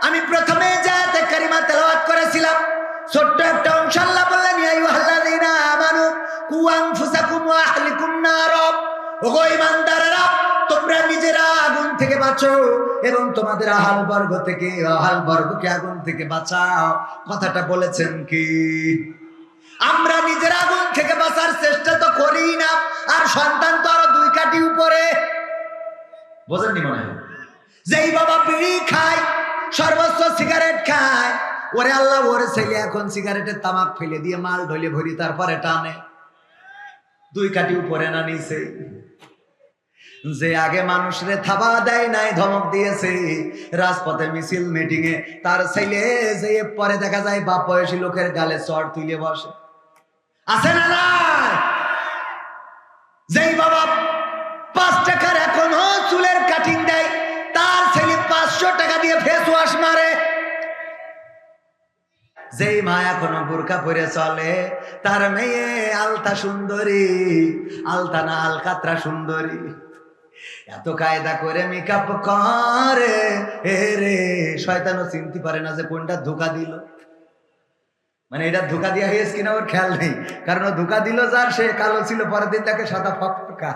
আমি প্রথমে জায়াতে কারিমা তেলাওয়াত করেছিলাম, ছোট্ট একটা অংশ। আল্লাহ বললেন, ইয়া আইয়ুহাল্লাযীনা আমানু কু আনফুসাকুম ওয়া আহলিকুম নার। ওগো ঈমানদারেরা, তোমরা নিজেরা আগুন থেকে বাঁচো এবং তোমাদের আহাল বর্গ থেকে, আহাল বর্গকে আগুন থেকে বাঁচাও। কথাটা বলেছেন কি? আমরা নিজের আগুন থেকে বাঁচার চেষ্টা তো করি না, আর সন্তান তো আরো 2 কাঠি উপরে। বোঝেননি মনে হয়? যেই বাবা বিড়ি খায়, সর্বোচ্চ সিগারেট খায়, ওরে আল্লাহ ওরে ছেলে এখন সিগারেটের তামাক ফেলে দিয়ে মাল ঢলে ভরি তারপরে টানে। 2 কাঠি উপরে না নিচে? যে আগে মানুষরে থাবা দেয় নাই, ধমক দিয়েছে রাজপথে, মিছিল, মিটিং এ, তার ছেলে যে পরে দেখা যায় বাপ বয়সী লোকের গালে চড় তুলে বসে। আছে না নাই? যেই বাবা 5 টাকার এখনো চুলের কাটিং দেয়, তার ছেলে 500 টাকা দিয়ে ফেস ওয়াশ মারে। যেই মা এখনো বোরকা পরে চলে, তার মেয়ে আলতা সুন্দরী, আলতা না আলকাতরা সুন্দরী, এত কায়দা করে মেকআপ করে রে, শয়তানও চিনতে পারে না যে কোনটা ধোকা দিল। মানে এটা ধোকা দিয়া হয়েছে কিনা ওর খেয়াল নেই, কারণ ও ধোকা দিল যার, সে কালো ছিল, পরের দিন তাকে সাদা ফকফকা।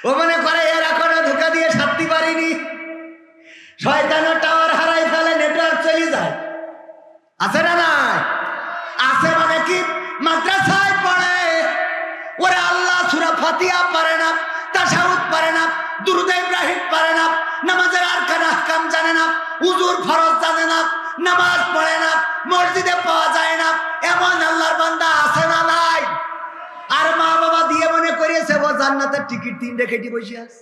ও মনে করে এর এখনো ধোকা দিয়ে সারতে পারিনি। শয়তানও টাওয়ার হারাই ফেলে, নেটওয়ার্ক চলে যায়। আছে না নাই? আছে মানে কি? মাদ্রাসায় পড়ে, ওরা আল্লাহ সূরা ফাতিহা পারে না, তাশাহুদ পারে না, দুরূদ ইব্রাহিম পারে না, নামাজের আরকান আহকাম জানে না, উযুর ফরজ জানে না, নামাজ পড়ে না, মসজিদে পাওয়া যায় না, এমন আল্লাহর বান্দা আছে না নাই? আর মা বাবা দিয়ে মনে করিয়েছে ও জান্নাতের টিকিট 3 কেটে বসে আছে।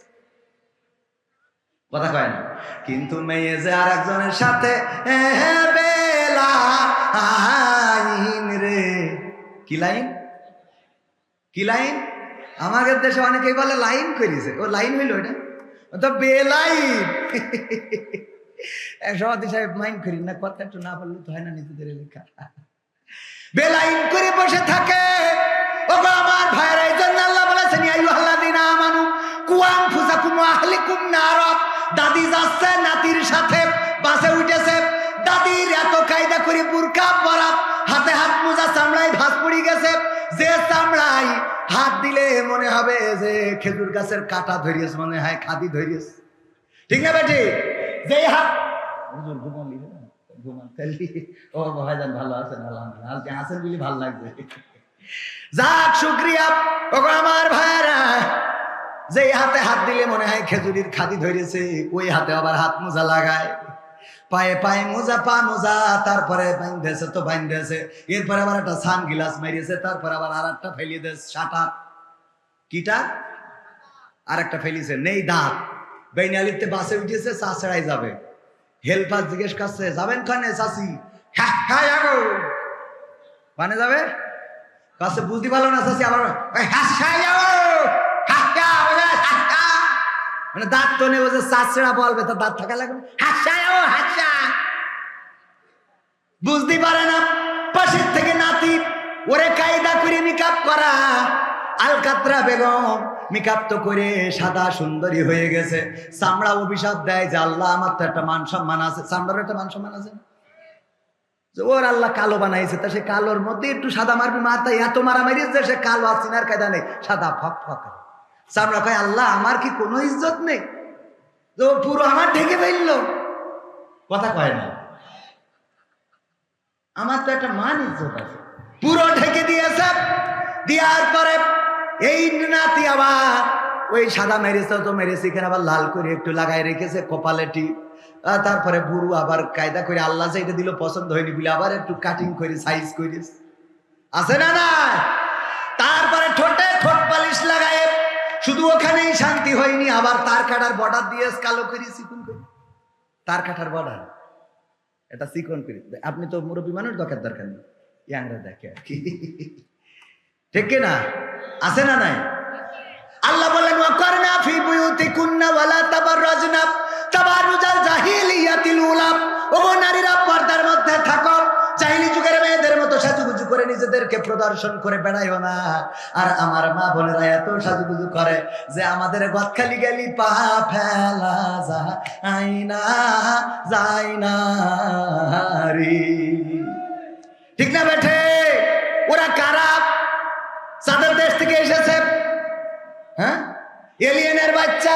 কথা কয় না? কিন্তু মেয়ে যে আর একজনের সাথে বেলাইন রে। কি লাইন? কি লাইন? আমাদের দেশে অনেকেই বলে লাইন করেছে, ও লাইন হইল, এটা তো বেলাইন। সভাপতি সাহেব মাইন্ড করি না, কথা একটু না বললে তো হয় না, নিজেদের লেখা। বেলাইন করে বসে থাকে। ও গো আমার ভাইরা, এই জন্য আল্লাহ বলেছেন ইয়া আইয়ুহাল্লাযীনা আমানু কু আনফুসাকুম ওয়া আহলিকুম নারা। দাদি যাচ্ছে নাতির সাথে, বাসে উঠেছে, দাদির এত কায়দা করে বুরকা পরা, হাতে হাত মোজা, চামড়ায় ভাঁজ পড়ে গেছে, যে চামড়ায় হাত দিলে মনে হবে যে খেজুর গাছের কাটা ধরিয়েছে, মনে হয় খাদি ধরিয়েছে। ঠিক না বেটি? যেই হাত ও ভাইজান ভালো আছেন? আলহামদুলিল্লাহ, আজকে আছেন বলে ভালো লাগছে। যাক শুকরিয়া। ওগো আমার ভাইরা, যেই হাতে হাত দিলে মনে হয় খেজুরির খাদি ধরেছে, ওই হাতে আবার হাত মোজা লাগায়, পায়ে পায়ে মোজা, পা মোজা, তারপরে বাইন্ধেছে তো বাইন্ধেছে, এরপরে আবার একটা সান গিলাস মারিয়েছে, তারপর আবার আর একটা ফেলিয়ে দিয়েছে শাটার। কিটা? আর একটা ফেলিছে, নেই দাঁত। বেইনালিতে বাসে উঠেছে, চা ছাড়াই যাবে। হেল্পার জিজ্ঞেস করছে যাবেন খানে? চাষি মানে যাবে কাছে, বুঝতে পারলো না চাষি, আবার মানে দাঁত তো নেই, বলছে চা ছেড়া বলবে, তো দাঁত থাকা লাগবে, বুঝতে পারে না। পাশের থেকে নাতি, ওরে কায়দা করে মেকআপ করা। আলকাতরা বেগম মেকআপ তো করে সাদা সুন্দরী হয়ে গেছে, চামড়া অভিশাপ দেয় যে আল্লাহ আমার তো একটা মান সম্মান আছে, চামড়ার একটা মান সম্মান আছে, ওর আল্লাহ কালো বানাইছে, তা সে কালোর মধ্যে একটু সাদা মারবি, মারতে এত মারামারি যে সে কালো আসিনার কায়দা নেই, সাদা ফক ফক। চামড়া কয় আল্লাহ আমার কি কোনো ইজ্জত নেই? তো পুরো আমার ঢেকে ফেললো। কথা কয় না, আমার তো একটা মান ইজ্জত আছে, পুরো ঢেকে দিয়েছে। দেওয়ার পরে এই নাতি আবার ওই সাদা মেরেছে তো মেরেছে, এখানে আবার লাল করে একটু লাগাই রেখেছে কপালে টিপ। তারপরে বুড়ু আবার কায়দা করে আল্লাহ যেটা দিল পছন্দ হয়নি বলে আবার একটু কাটিং করে সাইজ করে, আছে না না? তারপরে ঠোঁটে ঠোঁট পালিশ লাগায়, শুধু ওখানেই শান্তি হয়নি, আবার তার কাটার বর্ডার দিয়ে কালো করে চিকন করে, তার কাটার বর্ডার এটা চিকন করে। আপনি তো মুরব্বী মানুষ, দরকার নেই, ইয়াংরা দেখে আর কি, ঠিক না? আছে না নাই? আল্লাহ বলেন ওয়াকারনা ফি বুয়ুতিকুন্না ওয়ালা তাবাররাজনা তাবাররুজাল জাহিলিয়াতিল উলা। ও নারীরা পর্দার মধ্যে থাকো, জাহিলি যুগের মেয়েদের মতো সাজুগুজু করে নিজেদেরকে প্রদর্শন করে বেড়াইও না। আর আমার মা বোনেরা এত সাজুগুজু করে যে আমাদের গদখালি গেলি পা ফেলা যায় না রে। ঠিক না বেঠে? ওরা কারা? চাঁদের দেশ থেকে এসেছে, হ্যাঁ, এলিয়েনের বাচ্চা।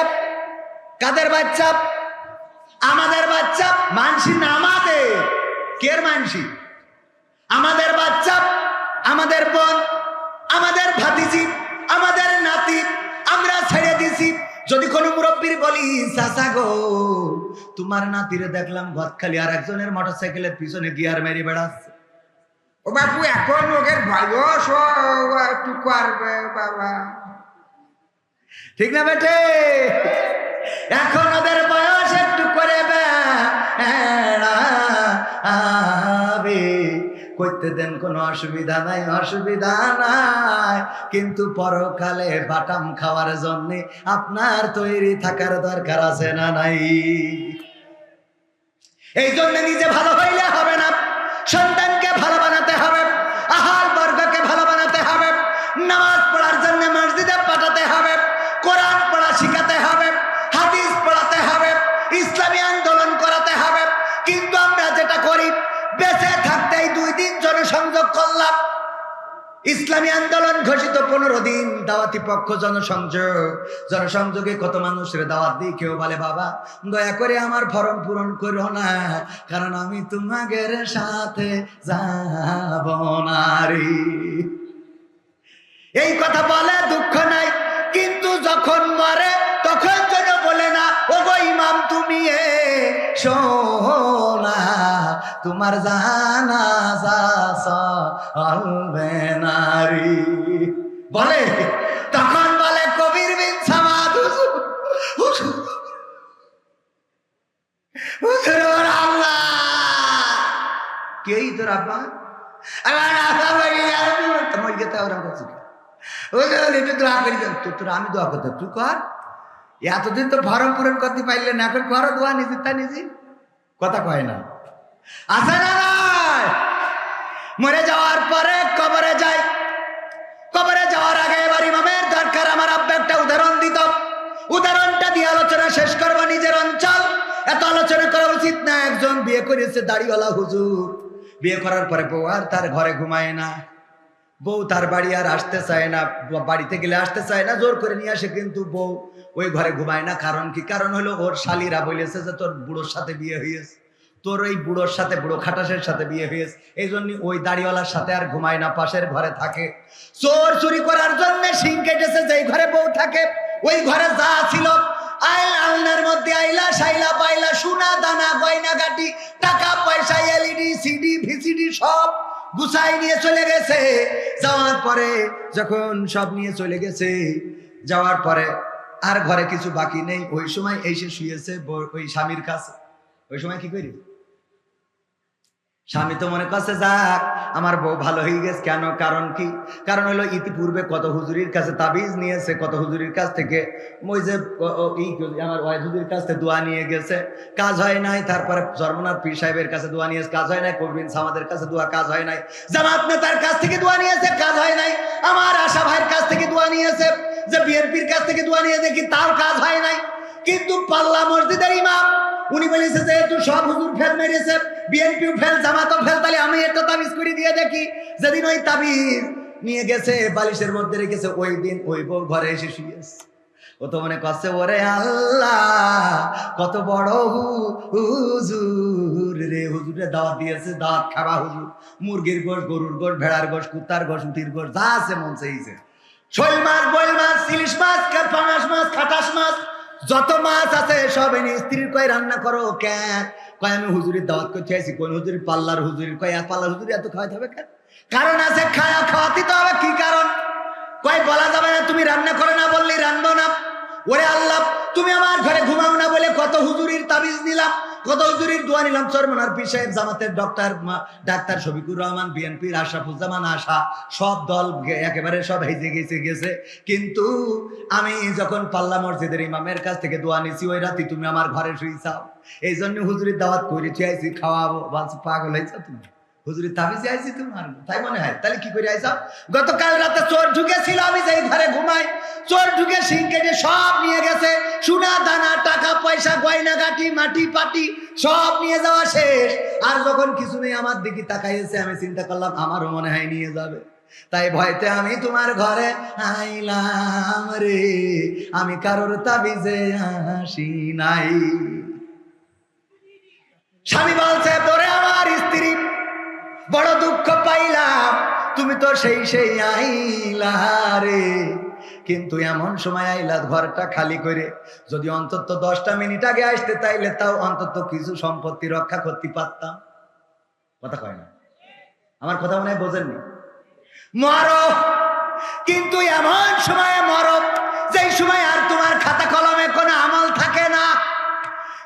কাদের বাচ্চা? আমাদের বাচ্চা। মানসি না আমাদের, কের মানসি? আমাদের বাচ্চা, আমাদের বোন, আমাদের ভাতিজি, আমাদের নাতি, আমরা ছেড়ে দিছি। যদি কোনো মুরব্বীর বলি চাচা গো তোমার নাতিরে দেখলাম গদখালি আর একজনের মোটরসাইকেলের পিছনে গিয়ার মেরে বেড়াচ্ছে, ও বাপু এখন ওদের বয়স একটু করবে বাবা, ঠিক না বেটে? এখন ওদের বয়স একটু করে করতে দেন, কোনো অসুবিধা নাই, অসুবিধা নাই। কিন্তু পরকালে বাটাম খাওয়ার জন্য আপনার তৈরি থাকার দরকার আছে না নাই? এই জন্য নিজে ভালো হইলে হবে না, সন্তানকে ভালো বানাতে হবে, আহাল বর্গকে ভালো বানাতে হবে, নামাজ পড়ার জন্য মসজিদে পাঠাতে হবে, কোরআন পড়া শিখাতে হবে, হাদিস পড়াতে হবে, ইসলামী আন্দোলন করাতে হবে। কিন্তু আমরা যেটা করি, বেঁচে থাকতেই 2 দিন জনসংযোগ করলাম, ইসলামী আন্দোলন ঘোষিত 15 দিন, দাওয়াতি পক্ষ জনসংযোগে কত মানুষের দাওয়াত দিই, কেউ বলে বাবা দয়া করে আমার ফরম পূরণ করো না, কারণ আমি তোমাদের সাথে যাব না রে। এই কথা বলে দুঃখ নাই, কিন্তু যখন মরে তখন যেন বলে না ও গো ইমাম তুমি শোনা, তোমার জানাজা চলবে না রে। বলে তখন বলে কবির বিন সামাদ হুজুর আল্লাহ কেই তোর আব্বা আমি দোয়া করতে, তুই কর, এতদিন তো ফরম পূরণ করতে পারলে না, এখন করো দোয়া নিজে, তা নিজে কথা কয় না। আছে না নাই? মরে যাওয়ার পরে কবরে যায়, কবরে যাওয়ার আগে এবার ইমামের দরকার। আমার আব্বা একটা উদাহরণ দিত, উদাহরণটা দিয়ে আলোচনা শেষ করবো। নিজের অঞ্চল এত আলোচনা করা উচিত না। একজন বিয়ে করেছে দাড়িওয়ালা হুজুর, বিয়ে করার পরে বউ আর তার ঘরে ঘুমায় না, বউ তার বাড়ি আর আসতে চায় না, বাড়িতে গেলে আসতে চায় না, জোর করে নিয়ে আসে, কিন্তু বউ ওই ঘরে ঘুমায় না। কারণ কি? কারণ হলো ওর শালীরা বলেছে যে তোর বুড়োর সাথে বিয়ে হয়েছে, তোর ওই বুড়োর সাথে, বুড়ো খাটাসের সাথে বিয়ে হয়েছে, এই জন্য ওই দাড়িওয়ালার সাথে আর ঘুমায় না, পাশের ঘরে থাকে। চোর চুরি করার জন্য শিং কেটেছে, যেই ঘরে বউ থাকে ওই ঘরে যা ছিল আলনার মধ্যে আইলা শাইলা পাইলা, সোনা দানা গয়না গাটি টাকা পয়সা এলইডি সিডি ভিসিডি সব গুছাই নিয়ে চলে গেছে। যাওয়ার পরে যখন সব নিয়ে চলে গেছে, যাওয়ার পরে আর ঘরে কিছু বাকি নেই, ওই সময় এসে শুয়েছে ওই স্বামীর কাছে। ওই সময় কি করি? স্বামী তো মনে করছে যাক আমার বউ ভালো হয়ে গেছে। কেন? কারণ কি? কারণ হলো ইতিপূর্বে কত হুজুরির কাছে তাবিজ নিয়েছে, কত হুজুরির কাছ থেকে ওই যে আমার ওয়াইফ হুজুরির কাছ থেকে দোয়া নিয়ে গেছে, কাজ হয় নাই। তারপরে জর্মনার পীর সাহেবের কাছে দোয়া নিয়েছে, কাজ হয় নাই। কবির সামাদের কাছে দোয়া, কাজ হয় নাই। জামাত নেতার কাছ থেকে দোয়া নিয়েছে, কাজ হয় নাই। আমার আশা ভাইয়ের কাছ থেকে দোয়া নিয়েছে, যে বিএনপির কাছ থেকে দোয়া নিয়ে দেখি তার কাজ হয় নাই। কিন্তু পাল্লা মসজিদের ইমাম উনি বলেছে যেহেতু সব হুজুর ফেল মেরেছে, বিএনপিও ফেল, জামাতও ফেল, তাহলে আমি একটা তাবিজ করে দিয়ে দেখি। যেদিন ওই তাবিজ নিয়ে গেছে বালিশের মধ্যে রেখেছে, ওই দিন ওই বউ ঘরে এসে শুয়েছে। ও তো মনে করছে ওরে আল্লাহ কত বড় হুজুর রে, হুজুরে দাওয়াত দিয়েছে, দাওয়াত খাবা হুজুর। মুরগির গোশ, গরুর গোশ, ভেড়ার গোশ, কুত্তার গোশ, উটির গোশ, যা আছে মন চাইছে, শোল মাছ, বইল মাছ, ইলিশ মাছ, পাঙাশ মাছ, খাটাস মাছ, যত মাছ আছে সব এনে স্ত্রীর কয় রান্না করো। কেন? কয় আমি হুজুরির দাওয়াত করতে আইছি। কোন হুজুরির? পাল্লার হুজুরির। কয় এক পাল্লার হুজুরি এত খাওয়াতে হবে কেন? কারণ আছে, খাওয়াতে তো হবে। কি কারণ? কয় বলা যাবে না, তুমি রান্না করে না বললি রান্না না। ওরে আল্লাহ তুমি আমার ঘরে ঘুমাও না বলে কত হুজুরির তাবিজ নিলাম, কত হুজুরির দোয়া নিলাম। চরমনার পীর সাহেব, জামাতের ডাক্তার শফিকুর রহমান, বিএনপির আশরাফুজ্জামান আশা, সব দল একেবারে সব হেজে গেছে। কিন্তু আমি যখন পাল্লা মসজিদের ইমামের কাছ থেকে দোয়া নিছি, ওই রাতে তুমি আমার ঘরে শুয়েছাও। এই জন্য হুজুরির দাওয়াত করে চাইছি, খাওয়াবো। পাগল হয়েছ তুমি? হুজুরির তাবিজে আইছি তোমার, তাই মনে হয়? তাহলে কি করে আইসাও? গতকাল রাতে চোর ঢুকেছিল, আমি যেই ঘরে ঘুমাই, চোর ঢুকে শিং কেটে সব নিয়ে গেছে। সোনা দানা টাকা পয়সা গয়না গাটি মাটি পাটি সব নিয়ে যাওয়া শেষ। আর যখন কিছু নেই আমার দিকে তাকাইছে, আমি চিন্তা করলাম আমারও মনে হয় নিয়ে যাবে। তাই ভয়তে আমি তোমার ঘরে আইলাম রে, আমি কারোর তাবিজে আসি নাই। স্বামী বলছে তোরে আমার স্ত্রী বড় দুঃখ পাইলাম, তুমি তো সেই আইলা রে। কিন্তু এমন সময় আইলা ঘরটা খালি করে, যদি অন্তত 10টা মিনিট আগে আসতে তাইলে তাও অন্তত কিছু সম্পত্তি রক্ষা করতে পারতাম। কথা কয় না? আমার কথা মনে হয় বোঝেননি। মরো, কিন্তু এমন সময় মরো যেই সময় আর তোমার খাতা কলমে কোনো আমল থাকে না।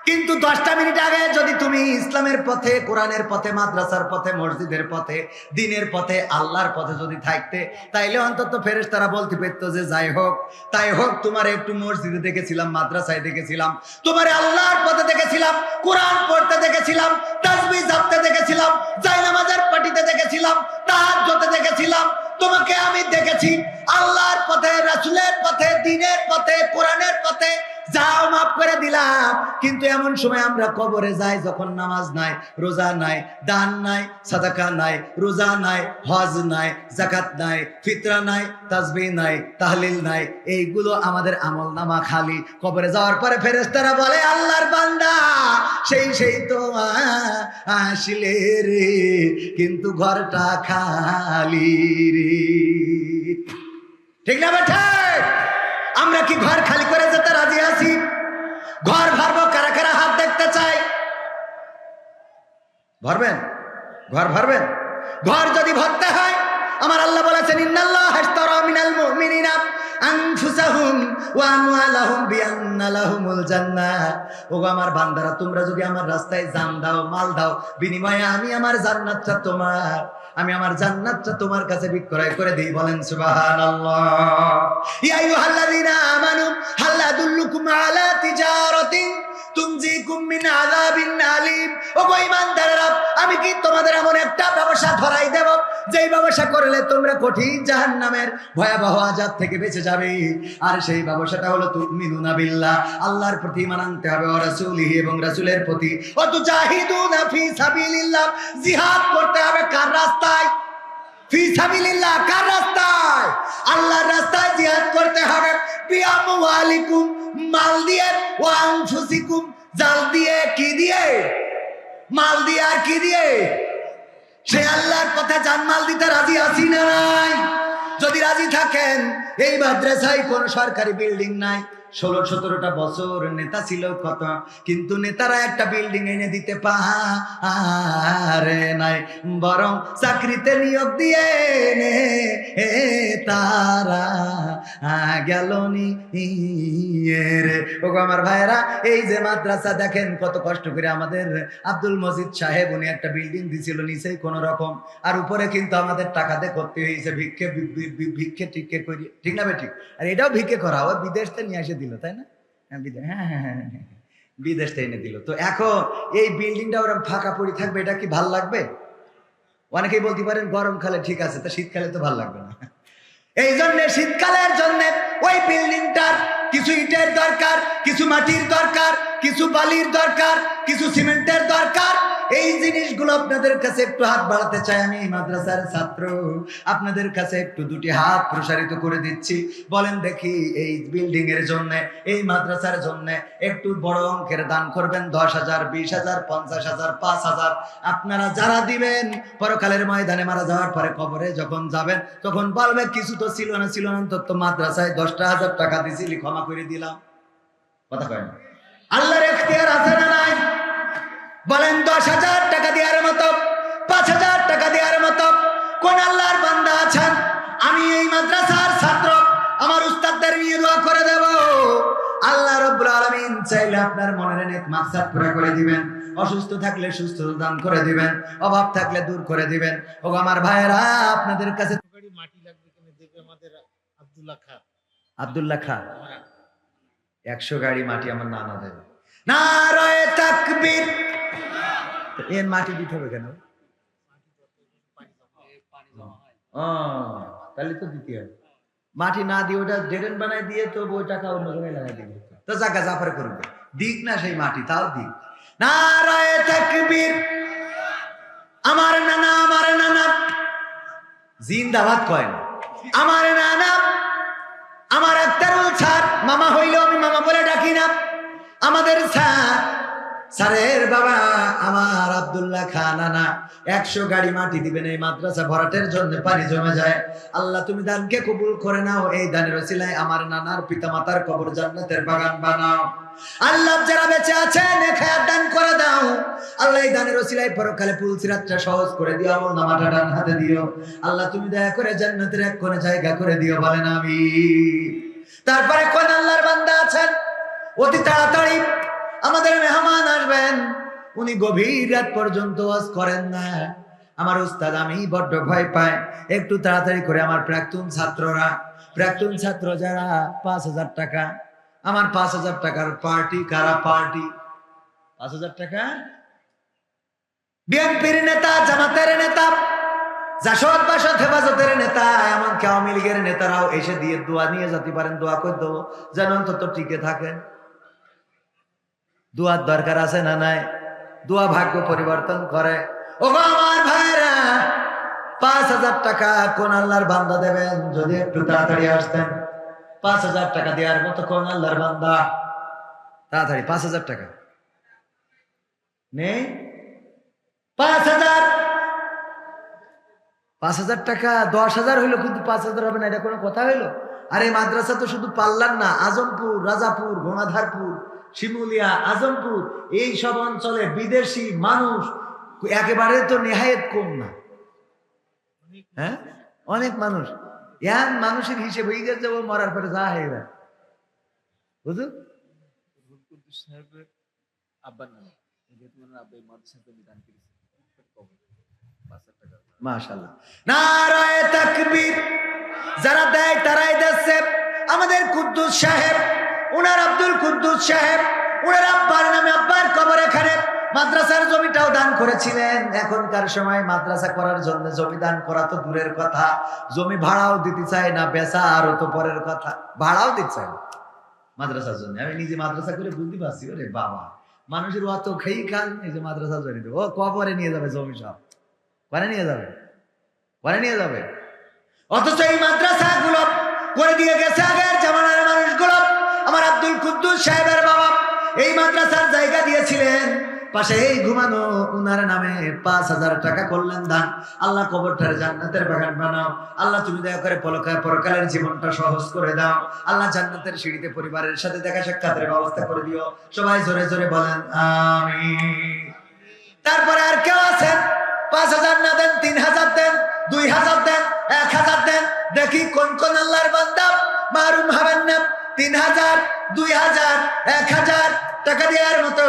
কিন্তু 10টা মিনিট আগে যদি তুমি ইসলামের পথে, কোরআনের পথে, মাদ্রাসার পথে, মসজিদের পথে, দ্বীনের পথে, আল্লাহর পথে যদি থাকতে, তাইলে অন্তত ফেরেশতারা বলতে পারতো যে যাই হোক তাই হোক, তোমার একটু মসজিদে দেখেছিলাম, মাদ্রাসায় দেখেছিলাম, তোমার আল্লাহর পথে দেখেছিলাম, কোরআন পড়তে দেখেছিলাম, তাসবিহ জপতে দেখেছিলাম, জায়নামাজের পাটিতে দেখেছিলাম, তাহাজ্জুদে দেখেছিলাম, তোমাকে আমি দেখেছি আল্লাহর পথে, রাসূলের পথে, দ্বীনের পথে, কোরআনের পথে, যাও মাফ করে দিলাম। কিন্তু এমন সময় আমরা কবরে যাই যখন নামাজ নাই, রোজা নাই, দান নাই, সাদাকা নাই, রোজা নাই, হজ নাই, যাকাত নাই, ফিতরা নাই, তাসবিহ নাই, তাহলিল নাই, এইগুলো আমাদের আমল নামা খালি। কবরে যাওয়ার পরে ফেরেশতারা বলে আল্লাহর বান্দা সেই তো আসলে রে, কিন্তু ঘরটা খালি রে। ঠিক না বেটা? আমরা কি ঘর খালি করে যেতে রাজি আছি? ঘর ভরবো, কারা কারা হাত দেখতে চাই? ভরবেন? ঘর ভরবেন? ঘর যদি ভরতে হয়, আমার আল্লাহ বলেছেন ইন্নাল্লাহ আশতারা মিনাল মুমিনিনা আনফুসাহুম ওয়া আমওয়ালাহুম বিআন্না লাহুমুল জান্নাহ। ওগো আমার বান্দারা, তোমরা যদি আমার রাস্তায় জান দাও, মাল দাও, বিনিময়ে আমি আমার জান্নাতটা তোমার, আমি আমার জান্নাতটা তোমার কাছে বিক্রয় করে দেই। বলেন সুবহানাল্লাহ। ইয়া আইয়ুহাল্লাযীনা আমানু হাল আদুল্লুকুম আলা তিজারাতিন তুনজিকুম মিন আযাবিন আলীম। ওগো ঈমানদারেরা, আমি কি তোমাদের এমন একটা ব্যবসা ধরাই দেব যেই ব্যবসা করলে তোমরা কঠিন জাহান্নামের ভয়াবহ আযাব থেকে বেঁচে যাবে। আর সেই ব্যবসাটা হলো তুমিনুনা বিল্লাহ, আল্লাহর প্রতি ঈমান আনতে হবে, ওয়া রাসূলিহি, এবং রাসূলের প্রতি, ওয়া তুজাহিদুনা ফি সাবিলিল্লাহ, জিহাদ করতে হবে কার রাস্তায়? ফি সাবিলিল্লাহ, কার রাস্তায়? আল্লাহর রাস্তায় জিহাদ করতে হবে। বিআমওয়ালিকুম, মাল দিয়ে, ওয়া আনফুসিকুম, জাল দিয়ে, কি দিয়ে? মাল দিয়ে। আর কি দিয়ে? সে আল্লাহর পথে জানমাল দিতে রাজি আছি না নাই? যদি রাজি থাকেন, এই মাদ্রাসায় কোন সরকারি বিল্ডিং নাই, 16-17টা বছর নেতা ছিল কত, কিন্তু নেতারা একটা বিল্ডিং এনে দিতে পারে নাই, বরং চাকরিতে নিয়োগ দিয়ে তারা গেল নি রে। ওগো আমার ভাইরা, এই যে মাদ্রাসা দেখেন কত কষ্ট করে আমাদের আব্দুল মজিদ সাহেব, উনি একটা বিল্ডিং দিছিল নিচেই কোন রকম, আর উপরে কিন্তু আমাদের টাকাতে করতে হয়েছে, ভিক্ষে টিক্ষে করি, ঠিক না বেঠিক? আর এটাও ভিক্ষে করা, ওই বিদেশ থেকে নিয়ে এসে দিল, তাই না? হ্যাঁ, বিদেশ থেকে এনে দিল। তো এখন এই বিল্ডিংটা ওরকম ফাঁকা পড়ে থাকবে, এটা কি ভাল লাগবে? অনেকেই বলতে পারেন গরমকালে ঠিক আছে, তা শীতকালে তো ভাল লাগবে না। এই জন্য শীতকালের জন্য ওই বিল্ডিংটার কিছু ইটের দরকার, কিছু মাটির দরকার, কিছু বালির দরকার, কিছু সিমেন্টের দরকার। এই জিনিসগুলো আপনাদের কাছে একটু হাত বাড়াতে চাই। আমি মাদ্রাসার ছাত্র, আপনাদের কাছে একটু দুটি হাত প্রসারিত করে দিচ্ছি। বলেন দেখি, এই বিল্ডিং এর জন্য, এই মাদ্রাসার জন্য একটু বড় অঙ্কের দান করবেন। 10,000, 20,000, 50,000, 5,000 আপনারা যারা দিবেন, পরকালের ময়দানে মারা যাওয়ার পরে কবরে যখন যাবেন, তখন বলবে কিছু তো ছিল না, তো মাদ্রাসায় 10,000 টাকা দিছিলি, ক্ষমা করে দিলাম। কথা কয় না? আল্লাহর এখতিয়ার আছে না নাই? বলেন 10,000 টাকা দেওয়ার মতো, 5,000 টাকা দেওয়ার মতো কোন আল্লাহর বান্দা আছেন? আমি এই মাদ্রাসার ছাত্র, আমার উস্তাদদের নিয়ে দোয়া করে দেব। আল্লাহ রাব্বুল আলামিন চাইলে আপনার মনের নেক মাকসাদ পুরো করে দিবেন, অসুস্থ থাকলে সুস্থতা দান করে দিবেন, অভাব থাকলে দূর করে দিবেন। ও আমার ভাইয়েরা, আপনাদের কাছে মাটি লাগবে কিনে দেবে আমাদের আব্দুল্লাহ খান 100 গাড়ি মাটি আমার নানা দেবে। নারায়ে তাকবীর। এর মাটি দিতে হবে কেন? তাহলে তো দিতে হবে। মাটি না দিয়ে ওটা ড্রেন বানাই দিয়ে তো ওই টাকা অন্য জায়গায় লাগাই দিবে, তো জায়গা জাফর করবে, দিক না সেই মাটি, তাও দিক। নারায়ে তাকবীর। আমার নানা জিন্দাবাদ কয় না। আমার নানা, আমার আক্তারুল স্যার, মামা হইলেও আমি মামা বলে ডাকি না। আমাদের স্যারের বাবা আমার আব্দুল্লাহ খান নানা 100 গাড়ি মাটি দিবেন এই মাদ্রাসা ভরাটের জন্য, পানি জমে যায়। আল্লাহ তুমি দানকে কবুল করে নাও, এই দানের ওসিলায় আমার নানার পিতা মাতার কবর জান্নাতের বাগান বানাও। আল্লাহ যারা বেঁচে আছেন খায়াত দান করে দাও। আল্লাহ এই দানের ওসিলায় পরকালে পুলসিরাতটা সহজ করে দিও, আমল নামাটা ডান হাতে দিও। আল্লাহ তুমি দয়া করে জান্নাতের এক কোণে জায়গা করে দিও, বলেন আমিন। তারপরে কোন আল্লাহর বান্দা আছেন অতি তাড়াতাড়ি আমাদের মেহমান আসবেন, উনি গভীর রাত পর্যন্ত ওয়াজ করেন না। আমার উস্তাদ আমি বড্ড ভয় পাই। একটু তাড়াতাড়ি করে আমার প্রাক্তন ছাত্র যারা 5,000 টাকা, আমার 5,000 টাকার পার্টি, কারা পার্টি? 5,000 টাকা বিএনপির নেতা, জামাতের নেতা, জাসদ বাসদ হেফাজতের নেতা, এমনকি আওয়ামী লীগের নেতারাও এসে দিয়ে দোয়া নিয়ে যেতে পারেন। দোয়া করে দেবো যেন অন্তত টিকে থাকেন। দোয়ার দরকার আছে না নাই? দোয়া ভাগ্য পরিবর্তন করে। ও আমার ভাইরা, 5,000 টাকা কোন আল্লাহর বান্দা দেবেন? যদি একটু তাড়াতাড়ি আসতেন। 5,000 টাকা দেওয়ার মতো কোন আল্লাহর বান্দা? তাড়াতাড়ি 5,000 টাকা নেই? 5,000 টাকা 10,000 হইলো, কিন্তু 5,000 হবে না, এটা কোনো কথা হইলো? আরে মাদ্রাসা তো শুধু পাল্লার না, আজমপুর, রাজাপুর, গঙ্গাধারপুর, শিমুলিয়া, আজমপুর, এই সব অঞ্চলে বিদেশি মানুষ একেবারে তো নেহায়েত কম না। হ্যাঁ, অনেক মানুষ। এমন মানুষের হিসেবে হয়ে গেছে ও মরার পরে যা হয়ে যায়। বুঝুন মাশাআল্লাহ, নারায়ে তাকবীর। যারা দেয় তারাই দিচ্ছে। আমাদের কুদ্দুস সাহেব, উনার আব্দুল কুদ্দুস সাহেব, উনার আব্বার নামে, আব্বার কবর এখানে মাদ্রাসার জমিটাও দান করেছিলেন। এখনকার সময় মাদ্রাসা করার জন্য জমি দান করা তো দূরের কথা, জমি ভাড়াও দিতে চায় না, বেচা আরো তো পরের কথা, ভাড়াও দিতে চায় না মাদ্রাসার জন্য। আমি নিজে মাদ্রাসা করে বুঝতে পারছি, ওরে বাবা, মানুষের অত খেয়ে খান, এই যে মাদ্রাসা জমি ও কবরে নিয়ে যাবে, জমি সব করে নিয়ে যাবে। অথচ এই মাদ্রাসা গুলো করে দিয়ে গেছে আগের জামানার মানুষগুলো। আমার আব্দুল কুদ্দুস সাহেবের বাবা এই মাদ্রাসার জায়গা দিয়েছিলেন, পাশে এই ঘুমানো উনার নামে 5,000 টাকা করলেন দান। আল্লাহ কবরটার জান্নাতের বাগান বানাও। আল্লাহ তুমি দয়া করে পরকালের জীবনটা সহজ করে দাও। আল্লাহ জান্নাতের সিঁড়িতে পরিবারের সাথে দেখা সাক্ষাতের ব্যবস্থা করে দিও। সবাই জোরে জোরে বলেন আমিন। তারপরে আর কেউ আছেন 5,000 না দেন, 3,000 দেন, 2,000 দেন, 1,000 দেন, দেখি কোন কোন আল্লাহর বান্দা মারুম হবেন না। 3,000, 2,000, 1,000 টাকা দেওয়ার মতো।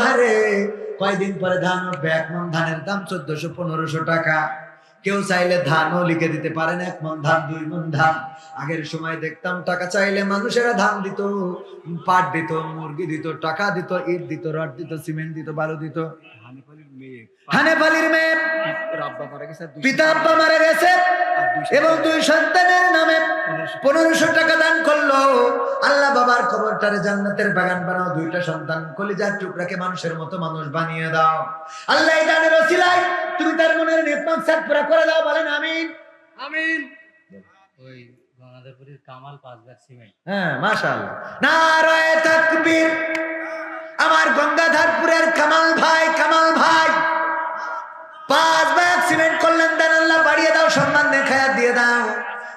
আরে কয়দিন পরে ধান উঠবে, 1 মণ ধানের দাম 1400-1500 টাকা। কেউ চাইলে ধানও লিখে দিতে পারেন, 1 মণ ধান, 2 মণ ধান। আগের সময় দেখতাম টাকা চাইলে মানুষেরা ধান দিত, পাট দিত, মুরগি দিত, টাকা দিত, ইট দিত, রড দিত, সিমেন্ট দিত, বালু দিত। হানেফালির মেয়ে পিতা আব্বা মারা গেছে এবং 2 সন্তানের নামে 1500 টাকা দান করলো। আল্লাহ বাবার কবরটারে জান্নাতের বাগান বানাও। 2টা সন্তান কলিজার টুকরাকে মানুষের মতো মানুষ বানিয়ে দাও। আল্লাহ এই দানের ওসিলায় তুমি তার মনের নেক মাকসাদ পুরা করে দাও, বলেন আমিন। আমিন। ওই গঙ্গাধরপুরের কামাল 5 ব্যাগ সিমেন্ট। হ্যাঁ, মাশাআল্লাহ, নারায়ে তাকবীর। আমার গঙ্গাধরপুরের কামাল ভাই 5 ব্যাগ সিমেন্ট করলেন দেন। আল্লাহ বাড়িয়ে দাও, সম্মান দেখায়া দিয়ে দাও।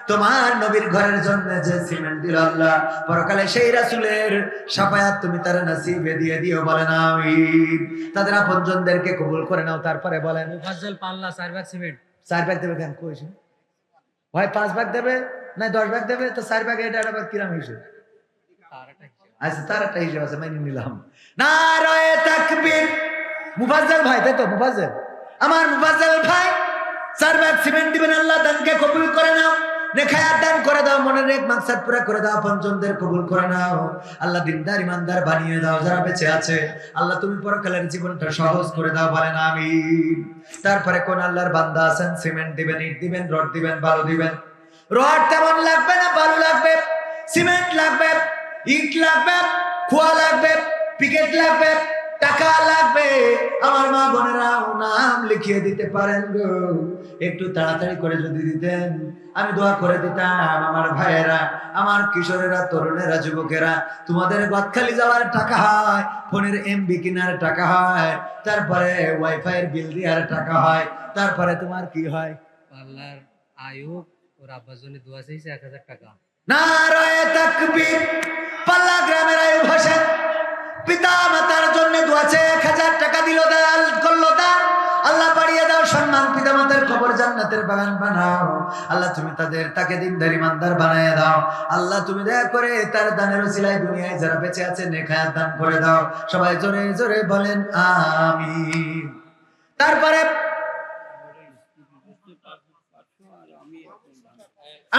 তোমার নবীর ঘরের জন্য যে সিমেন্ট দিল আল্লাহ, পরকালে সেই রাসূলের শাফায়াত তুমি তার নসিবে দিয়ে দিও, বলেন আমিন। তাদের আপনজনদেরকে কবুল করে নাও। তারপরে বলেন মুফাজ্জল পাল্লা 4 ব্যাগ সিমেন্ট। 4 ব্যাগ দেবে কেন? কইছে ভাই 5 ব্যাগ দেবে না 10 ব্যাগ দেবে, তো 4 ব্যাগ এটা আবার কিরাম হিসেবে? আচ্ছা, তার একটা হিসেব আছে, মাইনে নিলাম। নারায়ে তাকবীর। মুফাজ্জল ভাই, তাই তো? মুফাজ্জল, আমার মুফাজ্জল ভাই 4 ব্যাগ সিমেন্ট দিবেন। আল্লাহ দানকে কবুল করে নাও, নেখায়াত দান করে দাও, মনের নেক মাকসাদ পুরা করে দাও, পঞ্চমদের কবুল করে নাও। আল্লাহ দিনদার ইমানদার বানিয়ে দাও যারা বেঁচে আছে। আল্লাহ তুমি পরকালের জীবনটা সহজ করে দাও, বলেন আমিন। তারপরে কোন আল্লাহর বান্দা আছেন সিমেন্ট দিবেন, ইট দিবেন, রড দিবেন, বালু দিবেন? রড তেমন লাগবে না, বালু লাগবে, সিমেন্ট লাগবে, ইট লাগবে, খোয়া লাগবে, পিকেট লাগবে, টাকা লাগবে। আমার মা বোনেরাও নাম লিখিয়ে দিতে পারেন গো, একটু তাড়াতাড়ি করে যদি দিতেন আমি দোয়া করে দিতাম। আমার ভাইয়েরা, আমার কিশোরেরা, তরুণেরা, যুবকেরা, তোমাদের গদখালি যাওয়ার টাকা হয়, ফোনের এমবি কেনার টাকা হয়, তারপরে ওয়াইফাই এর বিল দেওয়ার টাকা হয়, তারপরে তোমার কি হয়? পাল্লার আয়ুব ওর আব্বার জন্য দোয়া চাইছে 1,000 টাকা। নারায়ে তাকবীর। পাল্লা গ্রামের আয়ুব হোসেন পিতা মাতার জন্য দোয়া চেয়ে 1,000 টাকা দিল, দান করলো, দান। আল্লাহ বাড়িয়ে দাও, সম্মান মুসলমান পিতামাতার কবর জান্নাতের বাগান বানাও। আল্লাহ তুমি তাকে দিনদার ইমানদার বানায় দাও। আল্লাহ তুমি দয়া করে তার দানের ওসিলায় দুনিয়ায় যারা বেঁচে আছে নেক হায়াত দান করে দাও। সবাই জোরে জোরে বলেন আমিন। তারপরে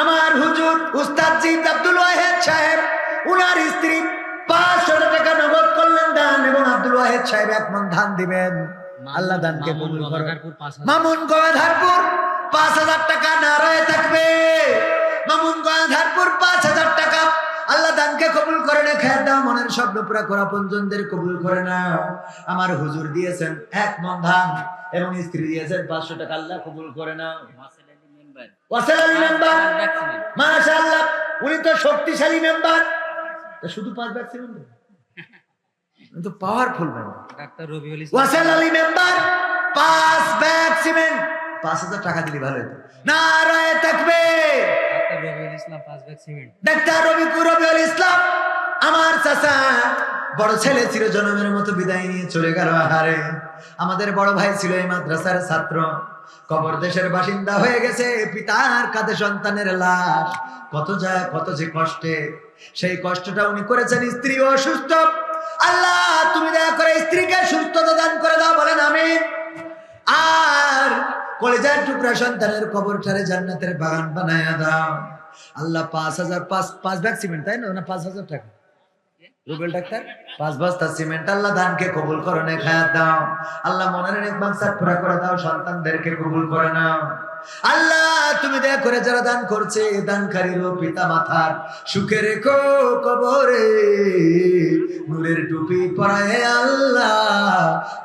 আমার হুজুর উস্তাদ জি আব্দুল ওয়াহেদ সাহেব, উনার স্ত্রী 500 টাকা নগদ করলেন দান, এবং আব্দুল ওয়াহেদ সাহেব 1 মণ ধান দিবেন। আল্লাহ দানকে কবুল করুন। মামুন গয়াধারপুর 5000 টাকা, নারায়ে তাকবীর। মামুন গয়াধারপুর 5000 টাকা। আল্লাহ দানকে কবুল করে না, খেয়াল দাও, মনের স্বপ্ন পুরা করা পঞ্জনদের কবুল করে না। আমার হুজুর দিয়েছেন 1 মণ ধান এবং স্ত্রী দিয়েছেন 500 টাকা, আল্লাহ কবুল করে না। ওয়াসেল আলী মেম্বার, মাশাআল্লাহ, উনি তো শক্তিশালী মেম্বার। শুধু 5 ব্যাগ সিমেন্ট, তো powerful member. Doctor Rabiul Islam Wasel Ali member 5 bag cement, 5000 টাকা দিলে ভালো হতো। নারায়ে তাকবীর। Doctor Rabiul Islam 5 bag cement. Doctor Rabiul Islam আমার চাচা, বড় ছেলে ছিল জনমের মতো বিদায় নিয়ে চলে গেল। আহারে, আমাদের বড় ভাই ছিল এই মাদ্রাসার ছাত্র, কবর দেশের বাসিন্দা হয়ে গেছে। পিতার কাঁধে সন্তানের লাশ, কত যে কষ্টে, সেই কষ্টটা উনি করেছেন। স্ত্রী অসুস্থ, আল্লাহ তুমি দয়া করে স্ত্রীকে সুস্থতা দান করে দাও, বলেন আমিন। আর কলিজার টুকরা সন্তানের কবরটারে জান্নাতের বাগান বানায়া দাও। আল্লাহ 5 ব্যাগ সিমেন্ট, তাই না? 5000 টাকা রুবেল ডাক্তার, 5 বস্তা সিমেন্ট। আল্লাহ দানকে কবুল করো, নেক হায়াত দাও। আল্লাহ মনের নেক মাকসাদ পুরা করে দাও, সন্তানদেরকে কবুল করে নাও। আল্লাহ তুমি দয়া করে যারা দান করছে, দানকারীর পিতা মাতার সুখে রেখো কবরে, নূরের টুপি পরায় আল্লাহ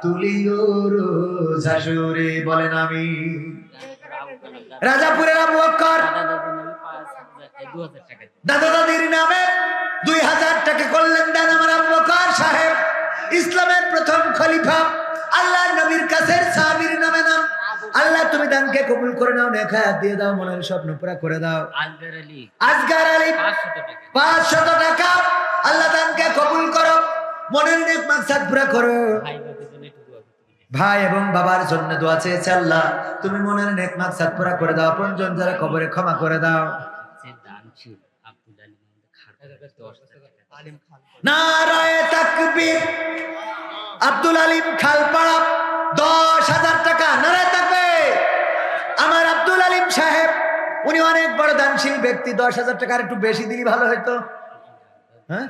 তুলিও রোজ হাসরে, বলেন আমিন। রাজাপুরের আবু বকর দাদা দাদির নামে 2000 টাকা করলেন দান। আমার আবু বকর সাহেব ইসলামের প্রথম খলিফা, আল্লাহর নবীর কাছের সাহাবীর নামে নাম। আল্লাহ তুমি দানকে কবুল করে নাও, নেক হায়াত দিয়ে দাও, মনের স্বপ্ন পুরা করে দাও। আসগার আলী 500 টাকা। আল্লাহ দানকে কবুল করো, মনের নেক মাকসাদ পুরা করো। ভাই এবং বাবার জন্য দোয়া চেয়েছে, আল্লাহ তুমি মনের নেক মাকসাদ পুরা করে দাও। আপনজন যারা কবরে ক্ষমা করে দাও। নারায়ে তাকবীর। আব্দুল আলিম খালপাড়া 10,000 টাকা, নারায়ে তাকবীর। আমার আব্দুল আলিম সাহেব, উনি অনেক বড় দানশীল ব্যক্তি। 10,000 টাকা আর একটু বেশি দিলি ভালো হতো। হ্যাঁ,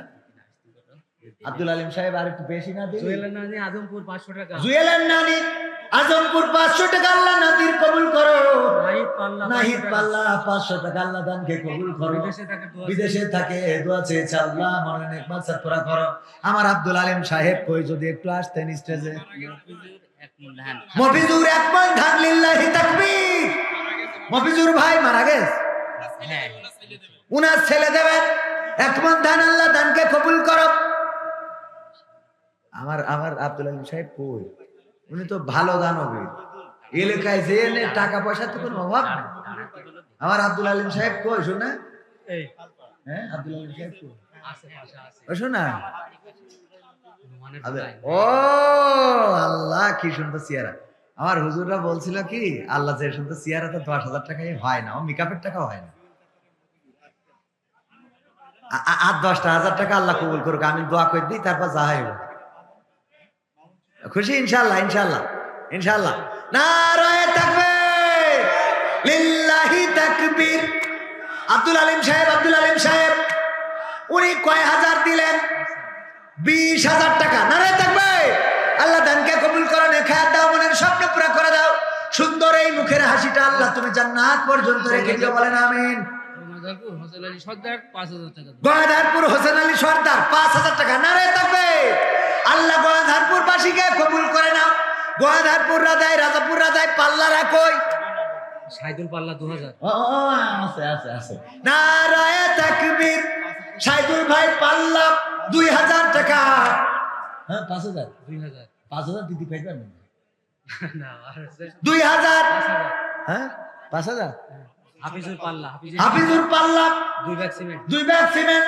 আব্দুল আলিম সাহেব আর একটু বেশি না দিলে। জুয়েলের নানি আজমপুর 500 টাকা। জুয়েলের নানি আজমপুর 500 টাকা। আল্লাহ নাদির কবুল করো। নাহিদ পাল্লা 500 টাকা। আল্লাহ দানকে কবুল করো। বিদেশে থাকে দোয়া চেয়েছে, আল্লাহ মনের নেক মাকসাদ পুরা করো। আমার আব্দুল আলিম সাহেব কই যদি একটু আসতেন স্টেজে। মফিজুর 1 মণ ধান, লিল্লাহি তাকবীর। মফিজুর ভাই মারা গেছে, উনার ছেলে দেবেন 1 মণ ধান। আল্লাহ দানকে কবুল করো। আমার আব্দুল আলিম সাহেব কই, উনি তো ভালো দানবীর, এলাকায় যে টাকা পয়সা তো কোনো অভাব নেই। আমার আব্দুল আলিম সাহেব কই শোনা? হ্যাঁ, আব্দুল আলিম সাহেব কই শোনা? ও আল্লাহ, কি সুন্দর চেহারা। আমার হুজুররা বলছিল কি, আল্লাহ যে সুন্দর চেহারা, তো 10,000 টাকায় হয় না, ও মেকআপের টাকা হয় না। আর 10,000 টাকা আল্লাহ কবুল করুক, আমি দোয়া করে দিই, তারপর যা হয় খুশি ইনশাআল্লাহ, ইনশাআল্লাহ, ইনশাআল্লাহ। নারায়ে তাকবীর, লিল্লাহি তাকবীর। আব্দুল আলিম সাহেব উনি কয় হাজার দিলেন? 20,000 টাকা। নারায়ে তাকবীর। আল্লাহ দানকে কবুল করো, নেক হায়াত দাও, মনের স্বপ্ন পুরা করে দাও। সুন্দর এই মুখের হাসিটা আল্লাহ তুমি জান্নাত পর্যন্ত রেখে দিও, বলেন আমিন। গয়াধারপুর হোসেন আলী সর্দার 5,000 টাকা। নারায়ে তাকবীর। আল্লাহ গয়াধারপুর বাসীকে কবুল করে নাও। গয়াধারপুর রাজায়, রাজাপুর রাজায় পাল্লা রাখোই। সাইদুল পাল্লা 2000। আছে। নারায়ে তাকবীর। সাইদুল ভাই পাল্লা 2,000 টাকা। হ্যাঁ, 5,000 5,000 দিদি পাইবেন না? 2,000। হ্যাঁ, 5,000। হাফিজুর পাল্লা 2 ব্যাগ সিমেন্ট।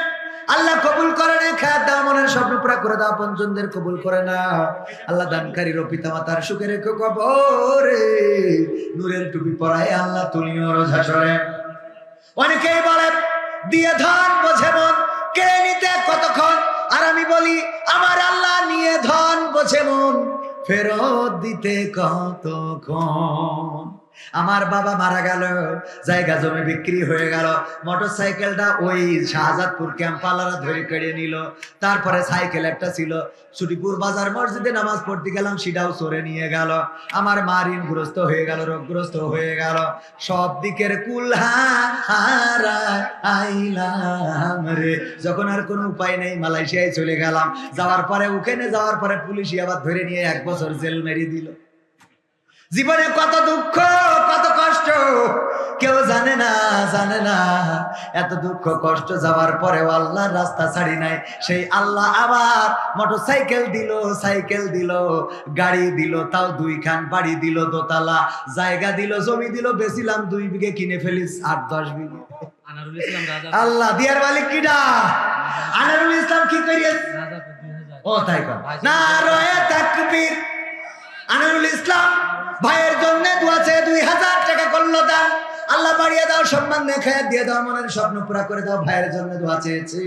আল্লাহ কবুল করে না, খায়াত দাও, মনের স্বপ্ন পুরা করে দাও, পঞ্চমদের কবুল করে না। আল্লাহ দানকারীর পিতা মাতার সুখে রেখো কবরে, নূরের টুপি পরায় আল্লাহ তুলিও রোজ হাসরে। অনেকেই বলে দিয়ে ধন বোঝে মন, কেড়ে নিতে কতক্ষণ। আর আমি বলি আমার আল্লাহ নিয়ে ধন বোঝে মন, ফেরত দিতে কতক্ষণ। আমার বাবা মারা গেল, জায়গা জমি বিক্রি হয়ে গেল, মোটরসাইকেলটা ওই শাহজাদপুর ক্যাম্পালারা ধরে কেড়ে নিল। তারপরে সাইকেল একটা ছিল, ছুটিপুর বাজার মসজিদে নামাজ পড়তে গেলাম, সেটাও চোরে নিয়ে গেল। আমার মা ঋণগ্রস্ত হয়ে গেল, রোগগ্রস্ত হয়ে গেল, সব দিকের কুলহারা আইলাম রে। যখন আর কোনো উপায় নেই মালয়েশিয়ায় চলে গেলাম। যাওয়ার পরে ওখানে যাওয়ার পরে পুলিশ আবার ধরে নিয়ে 1 বছর জেল মেরে দিল। জীবনে কত দুঃখ কত কষ্ট কেউ জানে না, জানে না। এত দুঃখ কষ্ট যাওয়ার পরেও আল্লাহর রাস্তা ছাড়ি নাই। সেই আল্লাহ আবার মোটরসাইকেল দিল, সাইকেল দিল, গাড়ি দিল, তাও 2 খান, বাড়ি দিল দোতলা, জায়গা দিল, জমি দিল, বেচিলাম 2 বিঘে, কিনে ফেলিস 8-10 বিঘে। আনারুল ইসলাম রাজা, আল্লাহ দিয়ার মালিক কিডা? আনারুল ইসলাম কি করিস? রাজাপুর 2000। ও তাই কর না, রয়ে তাকবীর। আনারুল ইসলাম ভাইয়ের জন্য দোয়া চেয়ে 2000 টাকা করলো দান। আল্লাহ বাড়িয়ে দাও, সম্মান দেখায় দিয়ে দাও, মনের স্বপ্ন পুরা করে দাও। ভাইয়ের জন্য দোয়া চেয়েছি,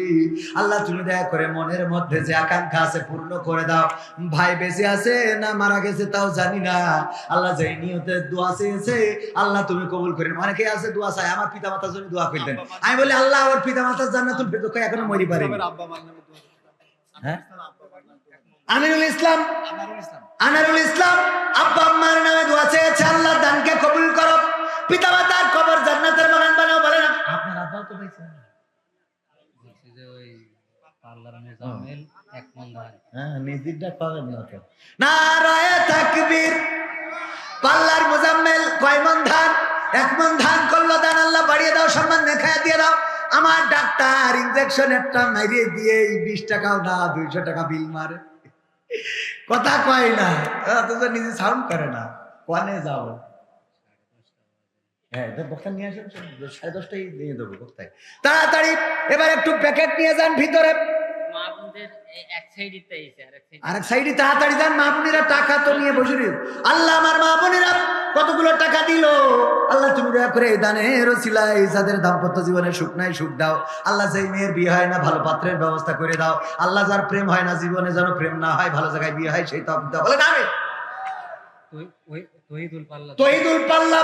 আল্লাহ তুমি দয়া করে মনের মধ্যে যে আকাঙ্ক্ষা আছে পূর্ণ করে দাও। ভাই বেঁচে আছে না মারা গেছে তাও জানি না, আল্লাহ যেই নিয়তে দোয়া চেয়েছে আল্লাহ তুমি কবুল করেন। অনেকে আছে দোয়া চায়, আমার পিতা মাতার জন্য দোয়া করতেন। আমি বলি আল্লাহ আমার পিতা মাতার জান্নাতুল ফেরদৌস এখনো মরি পারিনি। হ্যাঁ, আমিরুল ইসলাম, আনারুল ইসলাম আব্বা আম্মার নামে দোয়া চেয়েছে, আল্লাহ দানকে কবুল করো, পিতা মাতার কবর জান্নাতের বাগান বানাও। বলে না আপনার আব্বাও তো পাইছে, বলছি যে ওই পার্লার মেজামেল 1 মন ধান। হ্যাঁ, নিজেরটা পাবেন না তো। নারায়ে তাকবীর। পাল্লার মুজাম্মেল কয় মন ধান? 1 মন ধান করলো দান। আল্লাহ বাড়িয়ে দাও, সম্মান দেখায় দিয়ে দাও। আমার ডাক্তার ইনজেকশন একটা মারিয়ে দিয়ে 20 টাকাও না 200 টাকা বিল মারে, কথা কয় না, অথচ নিজে সাউন্ড করে না। কোনে যাও? হ্যাঁ, বক্তা নিয়ে আসেন, 10:30টাই দিয়ে দেবো বক্তায়। তাড়াতাড়ি এবার একটু প্যাকেট নিয়ে যান ভিতরে। আরেক সাইডে তাড়াতাড়ি যান। মা বোনেরা টাকা তো নিয়ে বসে রইল। আল্লাহ আমার মা বোনেরা কতগুলো টাকা দিল, আল্লাহ তুমি দয়া করে দানের ওসিলায় যাদের দাম্পত্য জীবনে সুখ নাই সুখ দাও। আল্লাহ যেই মেয়ের বিয়ে হয় না ভালো পাত্রের ব্যবস্থা করে দাও। আল্লাহ যার প্রেম হয় না জীবনে যেন প্রেম না হয়, ভালো জায়গায় বিয়ে হয় সেই তৌফিক দাও। বলে না আমি তহিদুল পাল্লা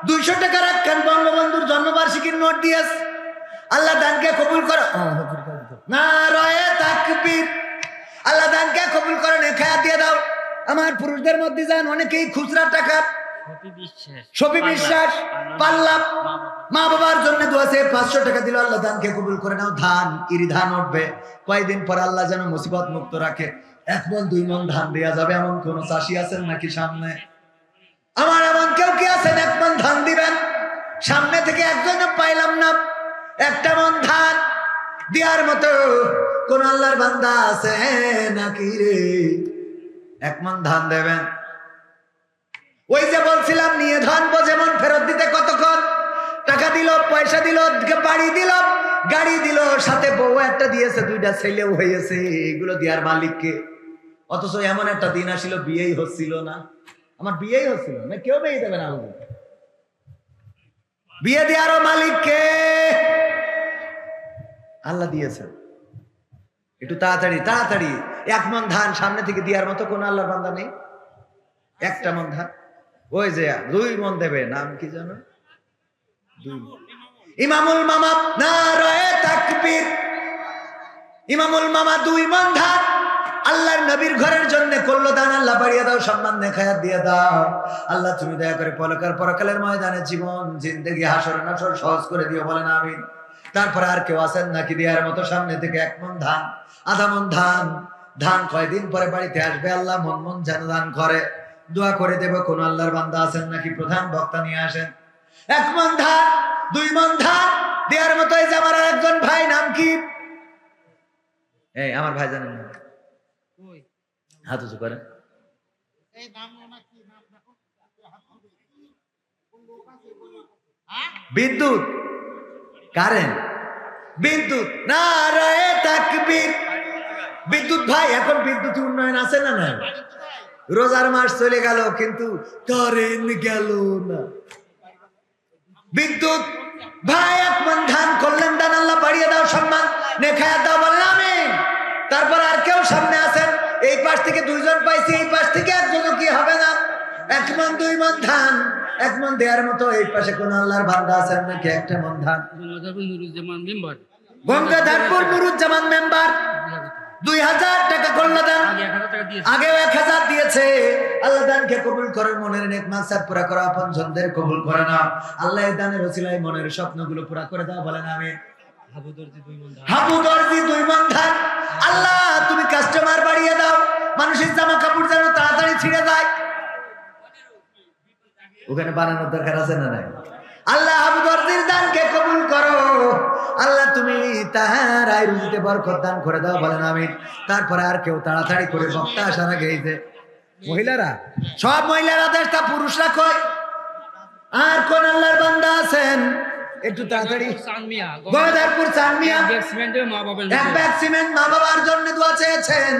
200 টাকার একখান বঙ্গবন্ধুর জন্মবার্ষিকীর নোট দিয়েছ। আল্লাহ দানকে কবুল করো। নারায়ে তাকবীর। আল্লাহ দানকে কবুল করে নেখায়া দিয়ে দাও। আমার পুরুষদের মধ্যে যান অনেকেই খুচরা টাকা, শফি বিশ্বাস পাল্লা মা বাবার জন্য দোয়া চেয়ে 500 টাকা দিল। আল্লাহ দানকে কবুল করে নাও। ধান ইরি ধান উঠবে কয়েকদিন পর, আল্লাহ যেন মুসিবত মুক্ত রাখে। 1 মন 2 মন ধান দেয়া যাবে এমন কোন চাষি আছেন নাকি সামনে? আমার এমন কেউ কি আছেন 1 মন ধান দিবেন? সামনে থেকে একজনও পাইলাম না। 1 মন ধান দেওয়ার মতো কোন আল্লাহর বান্দা আছে নাকি রে? 1 মন ধান দেবেন। ওই যে বলছিলাম নিয়ে ধান বোঝে মন, ফেরত দিতে কতক্ষণ। টাকা দিল, পয়সা দিল, বাড়ি দিল, গাড়ি দিল, সাথে বউ একটা দিয়েছে, 2টা ছেলেও হয়েছে। এগুলো দেওয়ার মালিককে। অথচ এমন একটা দিন আসিল বিয়েই হচ্ছিল না। আমার বিয়েই হচ্ছিল না, কেউ বিয়ে দেবে না। বিয়ে দেওয়ারও মালিককে আল্লাহ দিয়েছে। একটু তাড়াতাড়ি তাড়াতাড়ি 1 মন ধান সামনে থেকে দেওয়ার মতো কোন আল্লাহর বান্দা নেই? 1 মন ধান। ওই যে 2 মন দেবে, নাম কি জানো? ইমামুল মামা। নারায়ে তাকবীর। ইমামুল মামা 2 মন ধান আল্লাহর নবীর ঘরের জন্য করলো দান। আল্লাহ বাড়িয়ে দাও, সম্মান দেখায় দিয়ে দাও। আল্লাহ তুমি দয়া করে পরকালের ময়দানে জীবন জিন্দেগি হাসর নাসর সহজ করে দিও। বলেন আমিন। তারপরে আর কেউ আছেন নাকি দেওয়ার মতো? সামনে থেকে 1 মন ধান, আধা মন ধান। ধান কয়দিন পরে বাড়িতে আসবে, আল্লাহ মন মন যেন দান করে। দোয়া করে দেব কোন আল্লাহর বান্দা আছেন নাকি? প্রধান বক্তা নিয়ে আসেন। 1 মন ধান 2 মন ধান দেওয়ার মতো। এই যে আমার একজন ভাই, নাম কি? এই আমার ভাই জানেন না? হাত উঁচু করেন। বিদ্যুৎ, কারেন্ট, বিদ্যুৎ। নারায়ে তাকবীর। বিদ্যুৎ ভাই, এখন বিদ্যুৎ উন্নয়ন আছে না নাই? রোজার মাস চলে গেল কিন্তু কারেন্ট গেল না। বিদ্যুৎ ভাই, এক মন ধান করলেন দান, আল্লাহ বাড়িয়ে দাও, সম্মান নেখায়া দাও, বলেন আমিন। তারপর আর কেউ সামনে আছেন, এই পাশ থেকে দুইজন পাইছি, এই পাশ থেকে একজনও কি হবে না? এক মন দুই মন ধান, এক মন দেওয়ার মতো এই পাশে কোন আল্লাহর বান্দা আছেন নাকি? একটা মন ধান। গঙ্গাধারপুর নুরুজ্জামান মেম্বার 2000 টাকা করলো দান, আগেও 1000 দিয়েছে। আল্লাহ দানকে কবুল করে, মনের নেক মাকসাদ পুরা করো, আপনজনদের কবুল করে নাও। আল্লাহ এই দানের ওসিলায় মনের স্বপ্নগুলো পুরা করে দাও, বলেন আমিন। হাবু দর্জি 2 মণ ধান। আল্লাহ তুমি কাস্টমার বাড়িয়ে দাও, মানুষের জামা কাপড় যেন তাড়াতাড়ি ছিঁড়ে যায়। ওখানে বানানোর দরকার আছে না নাই? আল্লাহ হাবু দর্জির দানকে কবুল করো। আল্লাহ তুমি তাহার আয় রুজিতে বরকত দান করে দাও, বলেন আমিন। তারপরে আর কেউ তাড়াতাড়ি করে বক্তা আসার আগে এই যে মহিলারা, সব মহিলারা দেশটা, পুরুষরা কই? আর কোন আল্লাহর বান্দা আছেন একটু তাড়াতাড়ি? গঙ্গাধারপুর চানমিয়া এক ব্যাগ সিমেন্ট মা বাবার জন্য দোয়া চেয়েছেন।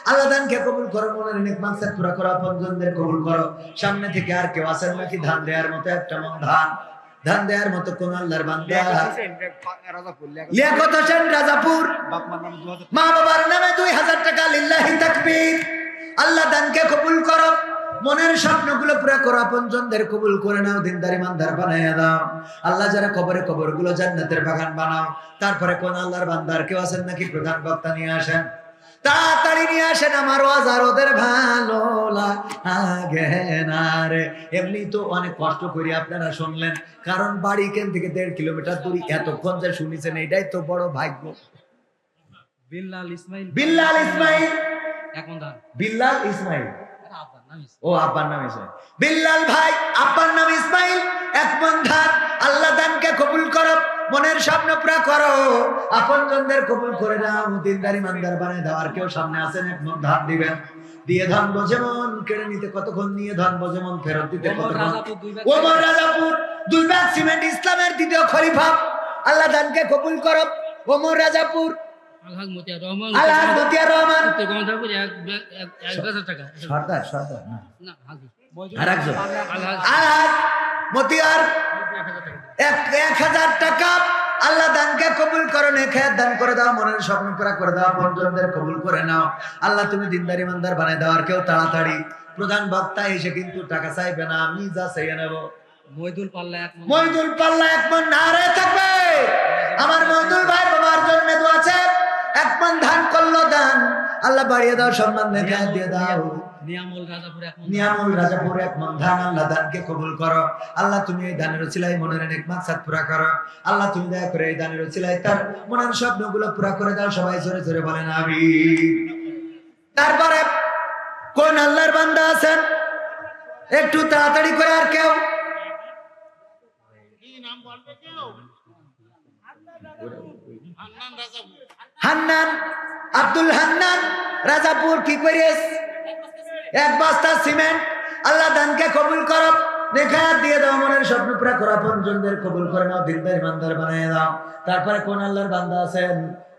আল্লাহ দানকে কবুল করো, মনের নেক মাকসাদ পুরা করো, আপনজনদের কবুল করো। সামনে থেকে আর কেউ আছেন নাকি ধান দেওয়ার মতো? একটা মন ধান, ধান দেওয়ার মতো কোন আল্লাহর বান্দা? লিয়াকত হোসেন রাজাপুর, মা বাবার নামে 2000 টাকা, লিল্লাহি তাকবীর। আল্লাহ দানকে কবুল করো, মনের স্বপ্নগুলো পুরা করো, আপনজনদের কবুল করে নাও, দিনদার ইমানদার বানাইয়া দাও। আল্লাহ যারা কবরে, কবরগুলো জান্নাতের বাগান বানাও। তারপরে কোন আল্লাহর বান্দার কেউ আছেন নাকি? প্রধান বক্তা নিয়ে আসেন, তাড়াতাড়ি নিয়ে আসেন, আমার ওয়াজ আর ওদের ভালো লাগে না রে। এমনি তো অনেক কষ্ট করি, আপনারা শুনলেন, কারণ বাড়ি এখান থেকে 1.5 কিলোমিটার দূর, এতক্ষণ যে শুনেছেন এটাই তো বড় ভাগ্য। বিল্লাল ইসমাইল, বিল্লাল ইসমাইল, বিল্লাল ইসমাইল, ও আব্বার নাম ইসমাইল। বিল্লাল ভাই, আব্বার নাম ইসমাইল, এক মন ধান। আল্লাহ দানকে কবুল করো, মনের স্বপ্ন পুরা করো, আপনজনদের কবুল করে নাও, দিনদার ইমানদার বানায় দাও। আর কেউ সামনে আছেন এক মন ধান দিবেন? দিয়ে ধান যেমন কেড়ে নিতে কতক্ষণ, নিয়ে ধান যেমন ফেরত দিতে কতক্ষণ? ওমর রাজাপুর 2 ব্যাগ সিমেন্ট, ইসলামের দ্বিতীয় খলিফা। আল্লাহ দানকে কবুল করো, ওমর রাজাপুর। আলহাজ মতিয়ার রহমান, সর্দার, সর্দার না, আরেকজন আলহাজ মতিয়ার 1000 টাকা। আল্লাহ দানকে কবুল করো, নেখায়াত দান করে দাও, মনের স্বপ্ন পুরা করে দাও, আপনজনদের কবুল করে নাও। আল্লাহ তুমি দিনদার ইমানদার বানায় দাও। আর কেউ তাড়াতাড়ি, প্রধান বক্তা এসে কিন্তু টাকা চাইবে না, আমি যা চাইয়ে নেব। মইদুল পাল্লা এক মণ, নারে থাকবে। আমার মইদুল ভাই বাবার জন্য দোয়া আছে, এক মণ ধান করলো দান, আল্লাহ বাড়িয়ে দাও, সম্মান নেখায়াত দিয়ে দাও। নিয়ামুল রাজাপুর এক মণ ধান, আল্লাহ দানকে কবুল করো। আল্লাহ তুমি এই দানের ওসিলায় মনের নেক মাকসাদ পুরা করো। আল্লাহ তুমি দয়া করে এই দানের ওসিলায় তার মনের স্বপ্নগুলো পুরা করে দাও। সবাই জোরে জোরে বলেন আমিন। তারপরে কোন আল্লাহর বান্দা আছেন একটু তাড়াতাড়ি করে? আর কেউ? হান্নান, আব্দুল হান্নান রাজাপুর, কি করিস? 1 বস্তা সিমেন্ট। আল্লাহ দানকে কবুল করো, নেখায়াত দিয়ে দাও, মনের স্বপ্ন পুরা করো, আপনজনদের কবুল করে নাও, দিনদার ইমানদার বানিয়ে দাও। তারপরে কোন আল্লাহর বান্দা আছেন?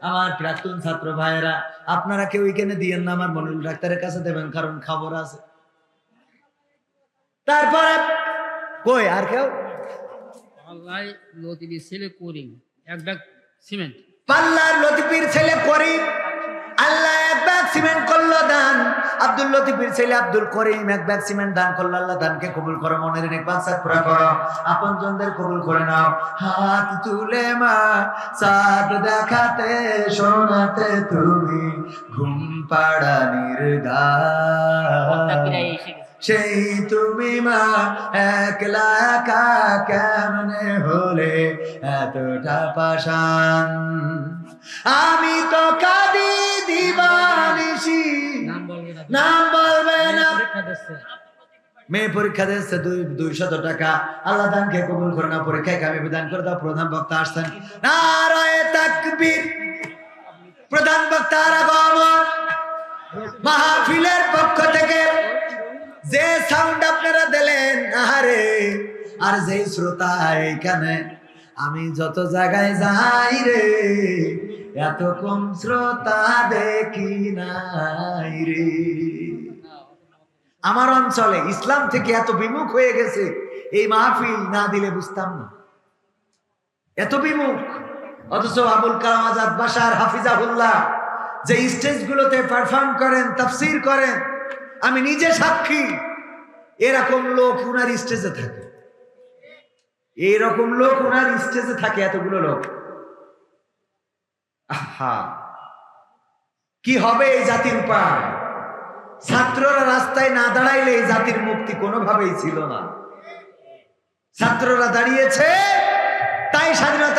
আমার প্রাক্তন ছাত্র ভাইয়েরা, আপনারা কেউ এখানে দিয়েন না, আমার মনুল ডাক্তারের কাছে দেবেন, কারণ খবর আছে। তারপরে কই? আর কেউ? লতিফের ছেলে করিম 1 ব্যাগ সিমেন্ট। পাল্লার লতিফের ছেলে করিম, আল্লাহ 1 ব্যাগ সিমেন্ট করলো দান। আব্দুল লতিফের ছেলে আব্দুল করিম 1 ব্যাগ সিমেন্ট দান করলো। আল্লাহ দানকে কবুল করো, মনের নেক মাকসাদ পুরা করো, আপনজনদের কবুল করে নাও। হাত তুলে মা সাদ দেখাতে, শোনাতে তুমি ঘুম পাড়ানির গান, সেই তুমি মা একলা একা কেমনে হলে এতটা পাষাণ। আমি তো কাঁদি দিবানিশি, নাম বলবে না। মেয়ে পরীক্ষা দিচ্ছে 200 টাকা। আল্লাহ দানকে কবুল করে না, পরীক্ষায় কামিয়াবি দান করে দাও। প্রধান বক্তা আসছেন, নারায়ে তাকবীর। প্রধান বক্তার আগমন, মাহফিলের পক্ষ থেকে যে সাউন্ড আপনারা দিলেন, আরে আর যেই শ্রোতা এখানে, আমি যত জায়গায় যাই রে, এত কম শ্রোতা দেখি নাই রে। আমার অঞ্চলে ইসলাম থেকে এত বিমুখ হয়ে গেছে, এই মাহফিল না দিলে বুঝতাম না, এত বিমুখ। অথচ আবুল কালাম আজাদ বাশার হাফিজাহুল্লাহ যে স্টেজগুলোতে পারফর্ম করেন, তাফসীর করেন, আমি নিজে সাক্ষী, এরকম লোক উনার স্টেজে থাকে, এইরকম লোক উনার স্টেজে থাকে, এতগুলো লোক। আহা, কি হবে এই জাতির উপায়? ছাত্ররা রাস্তায় না দাঁড়াইলে এই জাতির মুক্তি কোনোভাবেই ছিল না। ছাত্ররা দাঁড়িয়েছে, তাই স্বাধীনতা